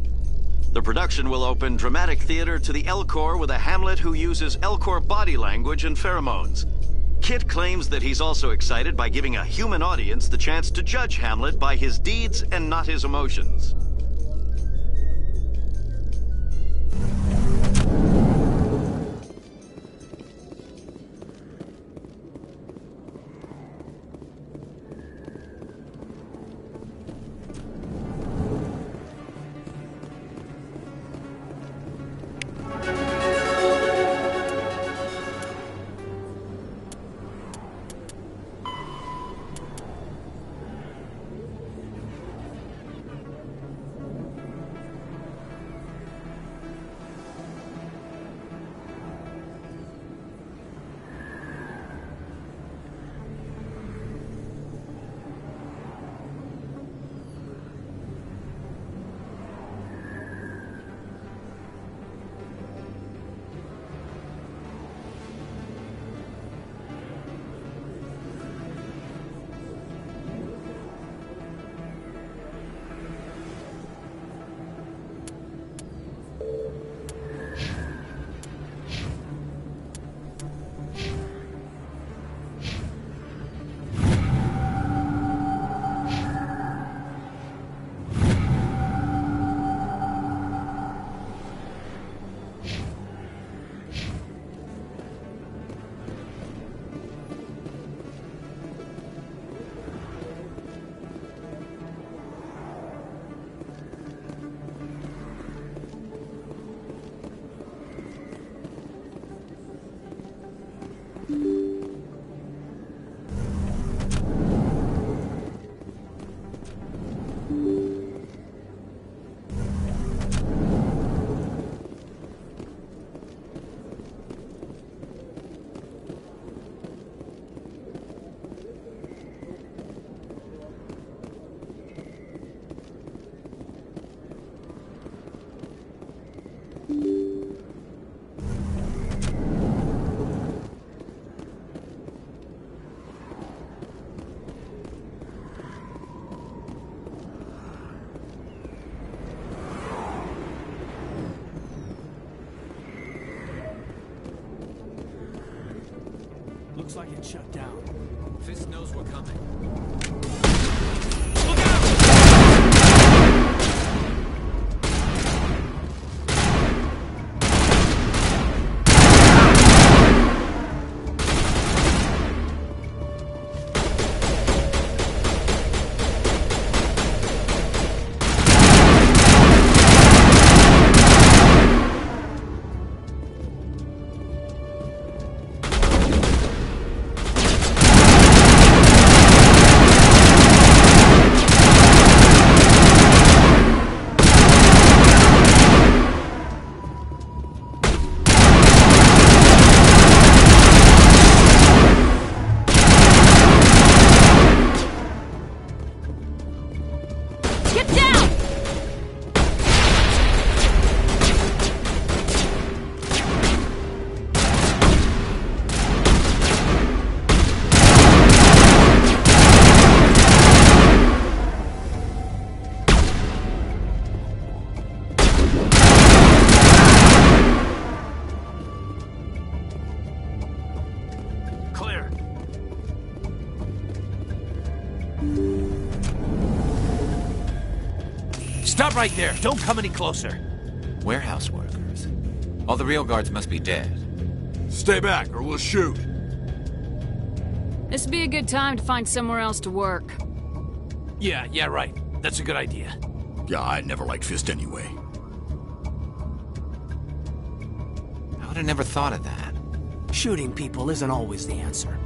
The production will open dramatic theater to the Elcor with a Hamlet who uses Elcor body language and pheromones. Kitt claims that he's also excited by giving a human audience the chance to judge Hamlet by his deeds and not his emotions. get shut down. Fist knows we're coming. Stop right there. Don't come any closer. Warehouse workers. All the real guards must be dead. Stay back or we'll shoot. This'd be a good time to find somewhere else to work. Yeah, right. That's a good idea. Yeah, I never liked Fist anyway. I would have never thought of that. Shooting people isn't always the answer.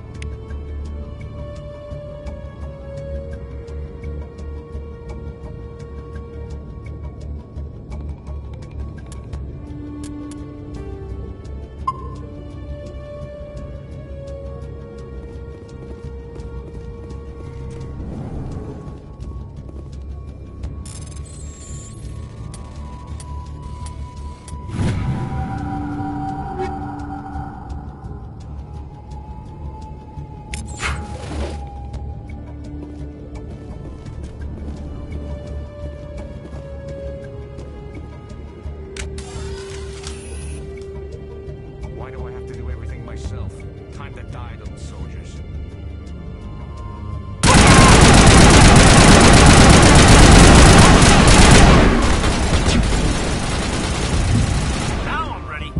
Why do I have to do everything myself? Time to die, little soldiers. Now I'm ready.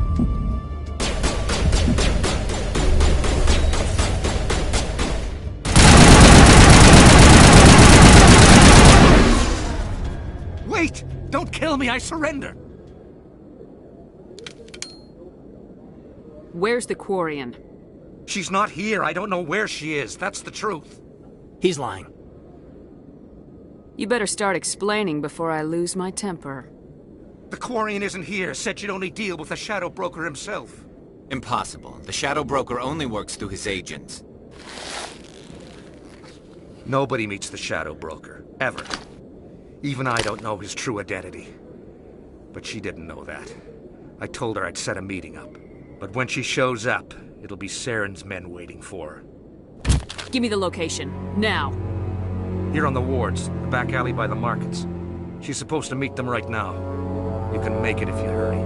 Wait! Don't kill me, I surrender! Where's the Quarian? She's not here. I don't know where she is. That's the truth. He's lying. You better start explaining before I lose my temper. The Quarian isn't here. Said you'd only deal with the Shadow Broker himself. Impossible. The Shadow Broker only works through his agents. Nobody meets the Shadow Broker. Ever. Even I don't know his true identity. But she didn't know that. I told her I'd set a meeting up. But when she shows up, it'll be Saren's men waiting for her. Give me the location. Now. Here on the wards, the back alley by the markets. She's supposed to meet them right now. You can make it if you hurry.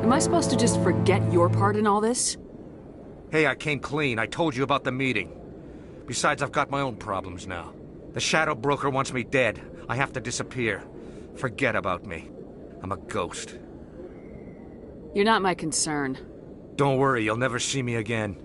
Am I supposed to just forget your part in all this? Hey, I came clean. I told you about the meeting. Besides, I've got my own problems now. The Shadow Broker wants me dead. I have to disappear. Forget about me. I'm a ghost. You're not my concern. Don't worry, you'll never see me again.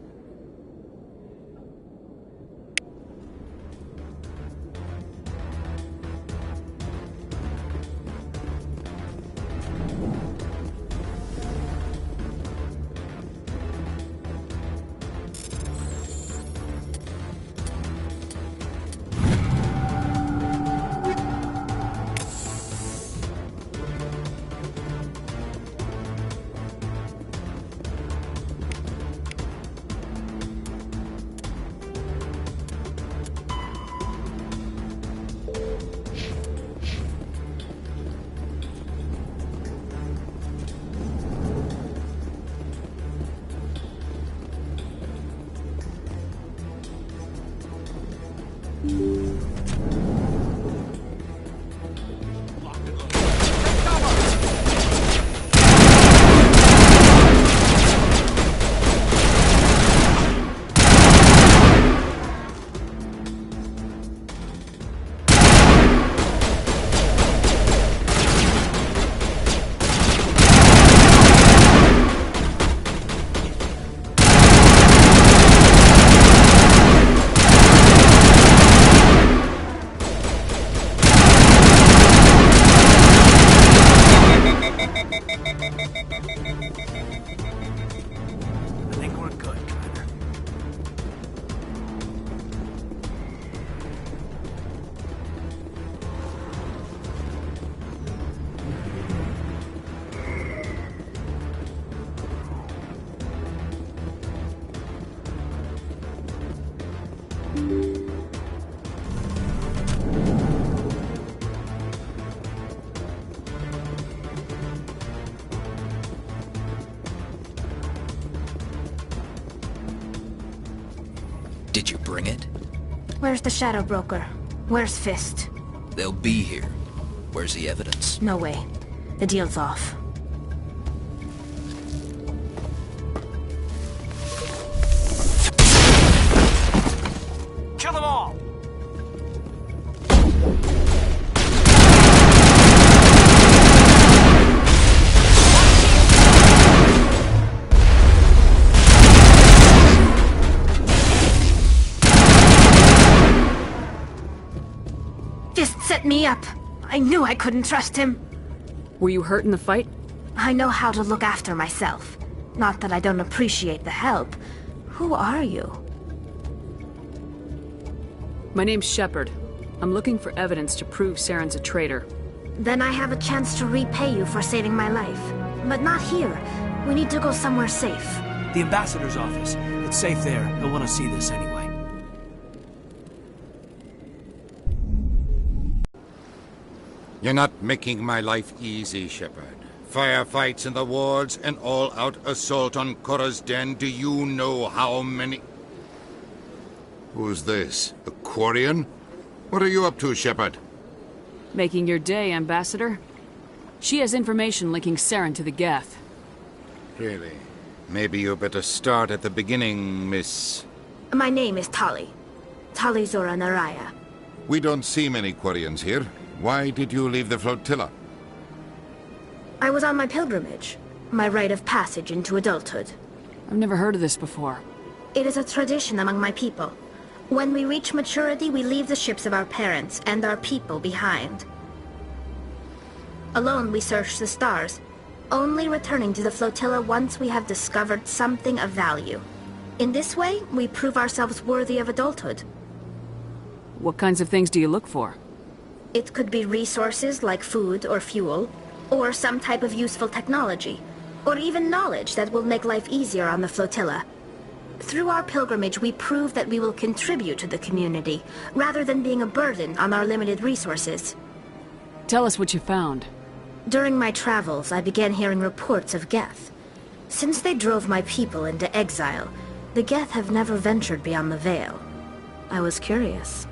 Did you bring it? Where's the Shadow Broker? Where's Fist? They'll be here. Where's the evidence? No way. The deal's off. Kill them all! Fist set me up. I knew I couldn't trust him. Were you hurt in the fight? I know how to look after myself. Not that I don't appreciate the help. Who are you? My name's Shepard. I'm looking for evidence to prove Saren's a traitor. Then I have a chance to repay you for saving my life. But not here. We need to go somewhere safe. The ambassador's office. It's safe there. He'll want to see this anyway. You're not making my life easy, Shepard. Firefights in the wards, an all-out assault on Korra's den. Do you know how many... Who's this? The Quarian? What are you up to, Shepard? Making your day, Ambassador. She has information linking Saren to the Geth. Really? Maybe you better start at the beginning, Miss... My name is Tali. Tali Zora Naraya. We don't see many Quarians here. Why did you leave the flotilla? I was on my pilgrimage. My rite of passage into adulthood. I've never heard of this before. It is a tradition among my people. When we reach maturity, we leave the ships of our parents and our people behind. Alone, we search the stars, only returning to the flotilla once we have discovered something of value. In this way, we prove ourselves worthy of adulthood. What kinds of things do you look for? It could be resources like food or fuel, or some type of useful technology, or even knowledge that will make life easier on the flotilla. Through our pilgrimage, we prove that we will contribute to the community, rather than being a burden on our limited resources. Tell us what you found. During my travels, I began hearing reports of Geth. Since they drove my people into exile, the Geth have never ventured beyond the Veil. I was curious.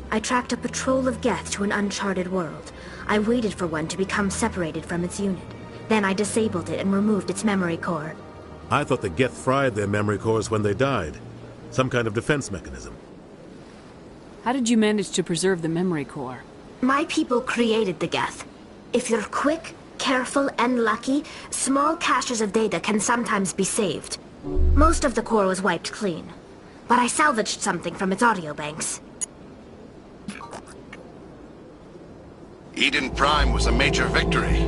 I tracked a patrol of Geth to an uncharted world. I waited for one to become separated from its unit. Then I disabled it and removed its memory core. I thought the Geth fried their memory cores when they died. Some kind of defense mechanism. How did you manage to preserve the memory core? My people created the Geth. If you're quick, careful, and lucky, small caches of data can sometimes be saved. Most of the core was wiped clean. But I salvaged something from its audio banks. Eden Prime was a major victory.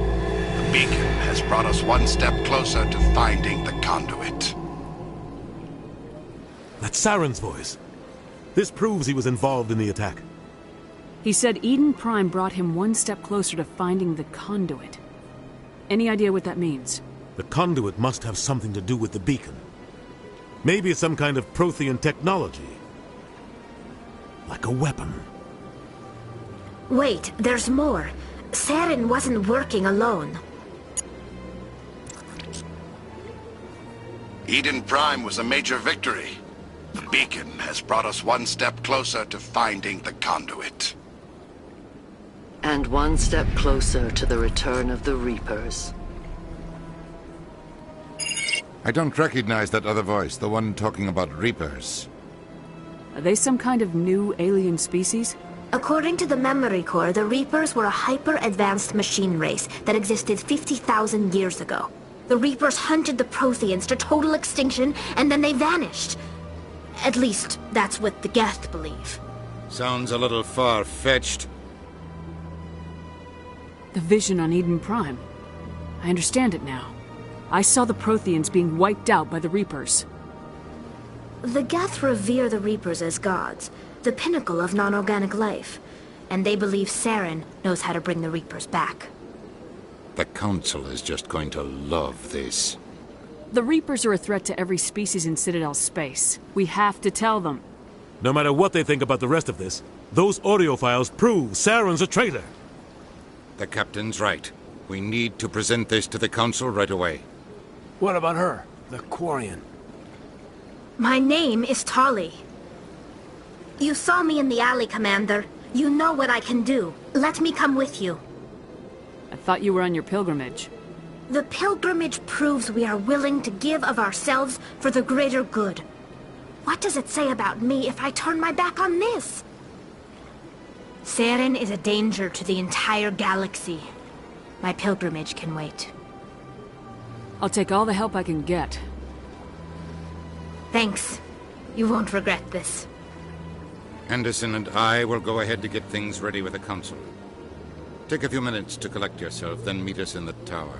The beacon has brought us one step closer to finding the conduit. That's Saren's voice. This proves he was involved in the attack. He said Eden Prime brought him one step closer to finding the conduit. Any idea what that means? The conduit must have something to do with the beacon. Maybe it's some kind of Prothean technology. Like a weapon. Wait, there's more. Saren wasn't working alone. Eden Prime was a major victory. The beacon has brought us one step closer to finding the conduit. And one step closer to the return of the Reapers. I don't recognize that other voice, the one talking about Reapers. Are they some kind of new alien species? According to the memory core, the Reapers were a hyper-advanced machine race that existed 50,000 years ago. The Reapers hunted the Protheans to total extinction, and then they vanished. At least, that's what the Geth believe. Sounds a little far-fetched. The vision on Eden Prime. I understand it now. I saw the Protheans being wiped out by the Reapers. The Geth revere the Reapers as gods, the pinnacle of non-organic life, and they believe Saren knows how to bring the Reapers back. The Council is just going to love this. The Reapers are a threat to every species in Citadel space. We have to tell them. No matter what they think about the rest of this, those audio files prove Saren's a traitor. The captain's right. We need to present this to the Council right away. What about her? The Quarian. My name is Tali. You saw me in the alley, Commander. You know what I can do. Let me come with you. I thought you were on your pilgrimage. The pilgrimage proves we are willing to give of ourselves for the greater good. What does it say about me if I turn my back on this? Saren is a danger to the entire galaxy. My pilgrimage can wait. I'll take all the help I can get. Thanks. You won't regret this. Anderson and I will go ahead to get things ready with the Council. Take a few minutes to collect yourself, then meet us in the tower.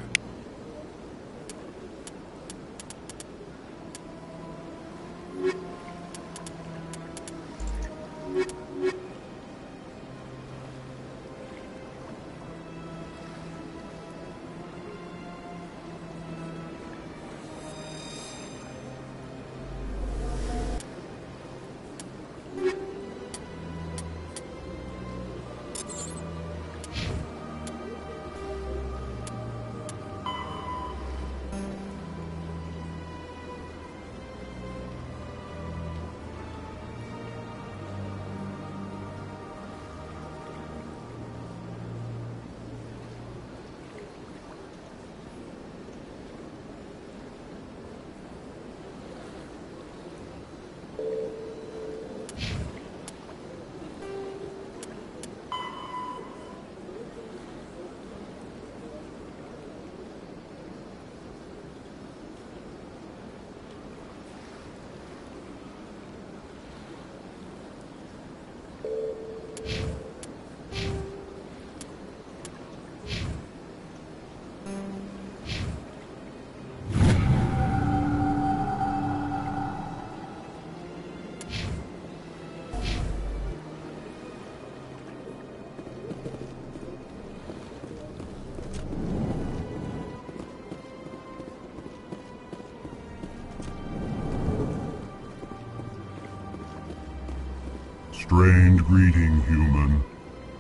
Strained greeting, human.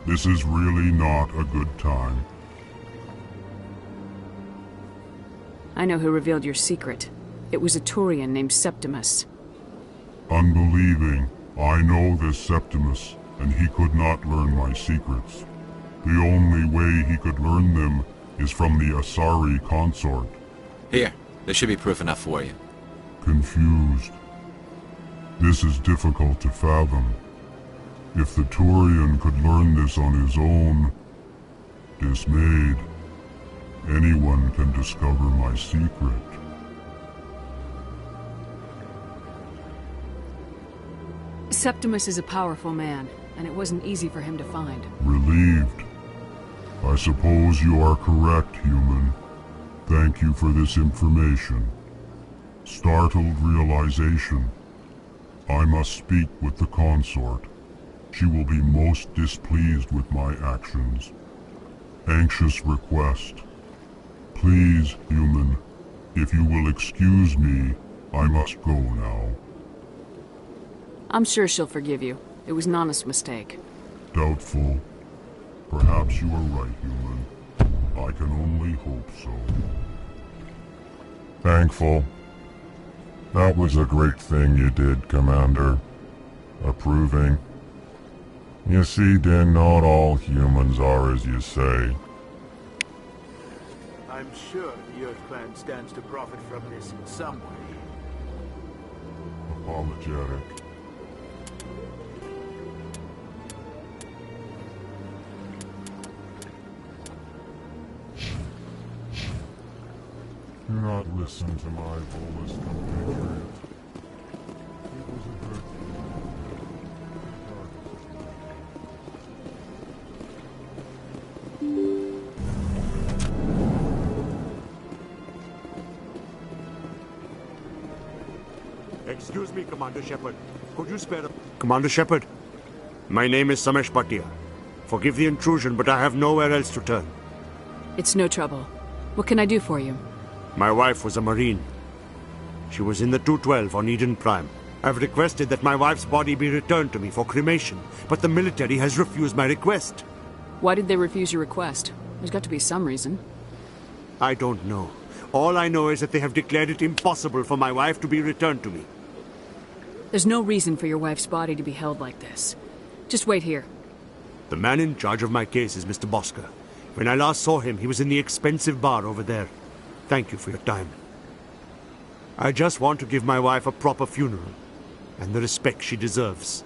This is really not a good time. I know who revealed your secret. It was a Turian named Septimus. Unbelieving. I know this Septimus, and he could not learn my secrets. The only way he could learn them is from the Asari consort. Here, there should be proof enough for you. Confused. This is difficult to fathom. If the Turian could learn this on his own, dismayed, anyone can discover my secret. Septimus is a powerful man, and it wasn't easy for him to find. Relieved. I suppose you are correct, human. Thank you for this information. Startled realization. I must speak with the consort. She will be most displeased with my actions. Anxious request. Please, human, if you will excuse me, I must go now. I'm sure she'll forgive you. It was an honest mistake. Doubtful. Perhaps you are right, human. I can only hope so. Thankful. That was a great thing you did, Commander. Approving. You see, then, not all humans are as you say. I'm sure the Earth Clan stands to profit from this in some way. Apologetic. Do not listen to my bolus compatriot. It was a hurt. Excuse me, Commander Shepard. Could you spare a... Commander Shepard, my name is Samesh Bhatia. Forgive the intrusion, but I have nowhere else to turn. It's no trouble. What can I do for you? My wife was a Marine. She was in the 212 on Eden Prime. I've requested that my wife's body be returned to me for cremation, but the military has refused my request. Why did they refuse your request? There's got to be some reason. I don't know. All I know is that they have declared it impossible for my wife to be returned to me. There's no reason for your wife's body to be held like this. Just wait here. The man in charge of my case is Mr. Bosca. When I last saw him, he was in the expensive bar over there. Thank you for your time. I just want to give my wife a proper funeral, and the respect she deserves.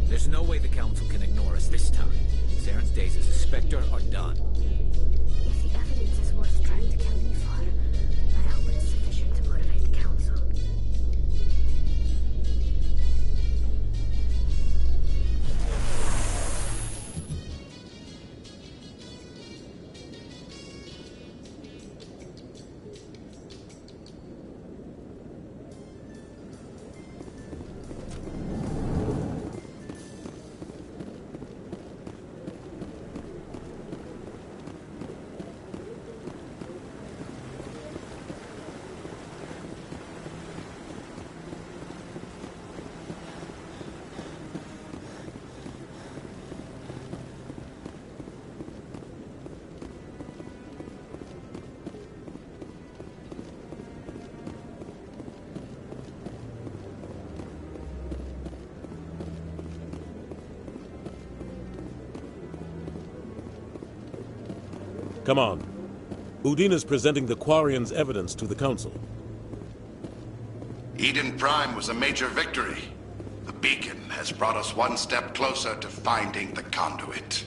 There's no way the Council can ignore us this time. Saren's days as a Spectre are done. If the evidence is worth trying to kill me for, I hope it's sufficient to motivate the Council. Come on. Udina's presenting the Quarians' evidence to the Council. Eden Prime was a major victory. The beacon has brought us one step closer to finding the conduit.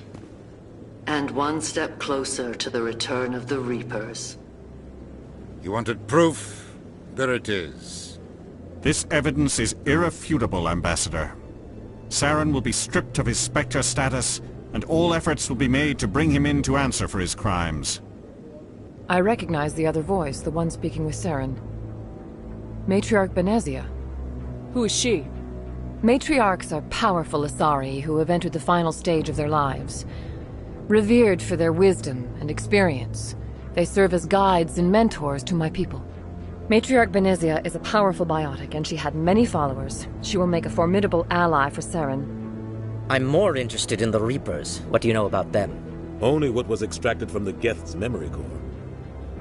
And one step closer to the return of the Reapers. You wanted proof? There it is. This evidence is irrefutable, Ambassador. Saren will be stripped of his Spectre status, and all efforts will be made to bring him in to answer for his crimes. I recognize the other voice, the one speaking with Saren. Matriarch Benezia. Who is she? Matriarchs are powerful Asari who have entered the final stage of their lives. Revered for their wisdom and experience, they serve as guides and mentors to my people. Matriarch Benezia is a powerful biotic, and she had many followers. She will make a formidable ally for Saren. I'm more interested in the Reapers. What do you know about them? Only what was extracted from the Geth's memory core.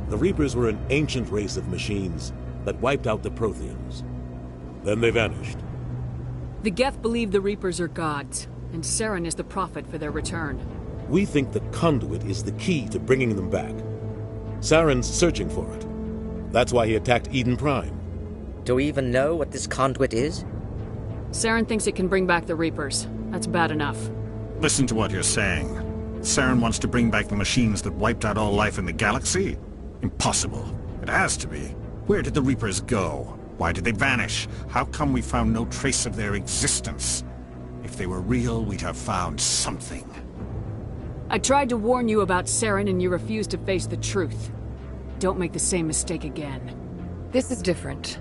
The Reapers were an ancient race of machines that wiped out the Protheans. Then they vanished. The Geth believe the Reapers are gods, and Saren is the prophet for their return. We think the conduit is the key to bringing them back. Saren's searching for it. That's why he attacked Eden Prime. Do we even know what this conduit is? Saren thinks it can bring back the Reapers. That's bad enough. Listen to what you're saying. Saren wants to bring back the machines that wiped out all life in the galaxy? Impossible. It has to be. Where did the Reapers go? Why did they vanish? How come we found no trace of their existence? If they were real, we'd have found something. I tried to warn you about Saren and you refused to face the truth. Don't make the same mistake again. This is different.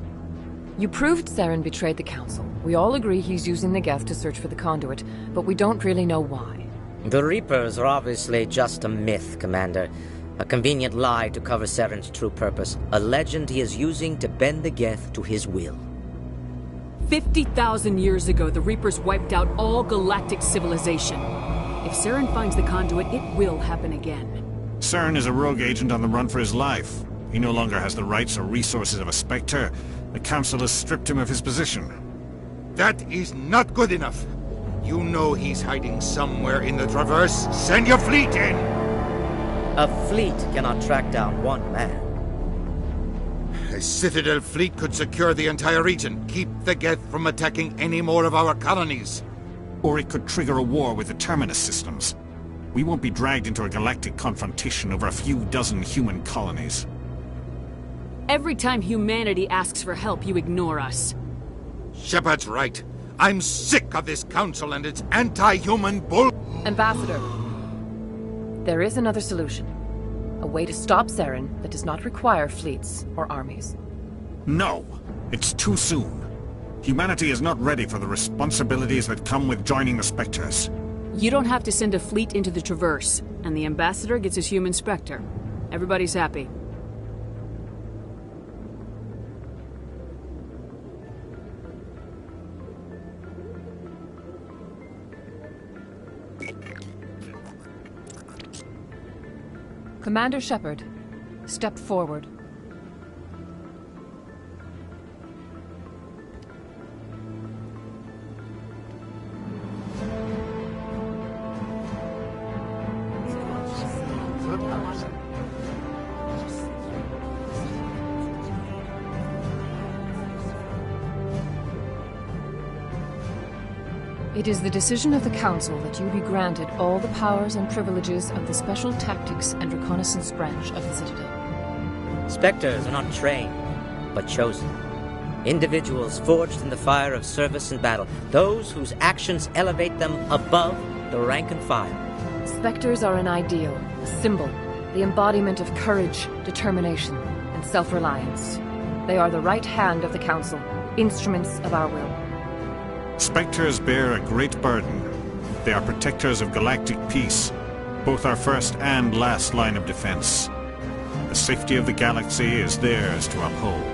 You proved Saren betrayed the Council. We all agree he's using the Geth to search for the conduit, but we don't really know why. The Reapers are obviously just a myth, Commander. A convenient lie to cover Saren's true purpose. A legend he is using to bend the Geth to his will. 50,000 years ago, the Reapers wiped out all galactic civilization. If Saren finds the conduit, it will happen again. Saren is a rogue agent on the run for his life. He no longer has the rights or resources of a Spectre. The Council has stripped him of his position. That is not good enough. You know he's hiding somewhere in the Traverse. Send your fleet in! A fleet cannot track down one man. A Citadel fleet could secure the entire region, keep the Geth from attacking any more of our colonies. Or it could trigger a war with the Terminus systems. We won't be dragged into a galactic confrontation over a few dozen human colonies. Every time humanity asks for help, you ignore us. Shepard's right. I'm sick of this council and its anti-human bull... Ambassador, there is another solution. A way to stop Saren that does not require fleets or armies. No! It's too soon. Humanity is not ready for the responsibilities that come with joining the Spectres. You don't have to send a fleet into the Traverse, and the Ambassador gets his human Spectre. Everybody's happy. Commander Shepard, step forward. It is the decision of the Council that you be granted all the powers and privileges of the Special Tactics and Reconnaissance branch of the Citadel. Spectres are not trained, but chosen. Individuals forged in the fire of service and battle. Those whose actions elevate them above the rank and file. Spectres are an ideal, a symbol, the embodiment of courage, determination, and self-reliance. They are the right hand of the Council, instruments of our will. Spectres bear a great burden. They are protectors of galactic peace, both our first and last line of defense. The safety of the galaxy is theirs to uphold.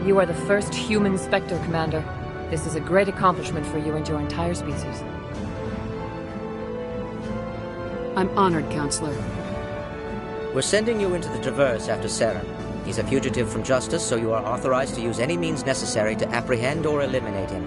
You are the first human Spectre, Commander. This is a great accomplishment for you and your entire species. I'm honored, Counselor. We're sending you into the Traverse after Saren. He's a fugitive from justice, so you are authorized to use any means necessary to apprehend or eliminate him.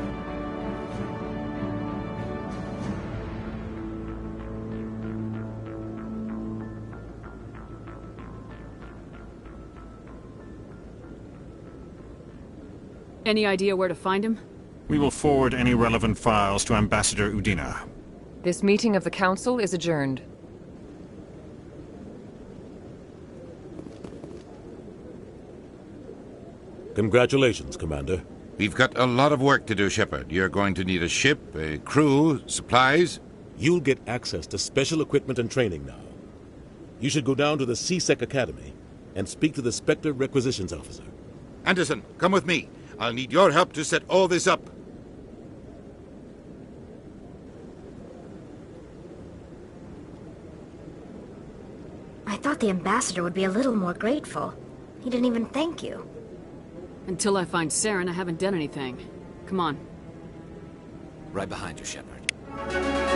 Any idea where to find him? We will forward any relevant files to Ambassador Udina. This meeting of the Council is adjourned. Congratulations, Commander. We've got a lot of work to do, Shepard. You're going to need a ship, a crew, supplies. You'll get access to special equipment and training now. You should go down to the C-Sec Academy and speak to the Spectre Requisitions Officer. Anderson, come with me. I'll need your help to set all this up. I thought the Ambassador would be a little more grateful. He didn't even thank you. Until I find Saren, I haven't done anything. Come on. Right behind you, Shepard.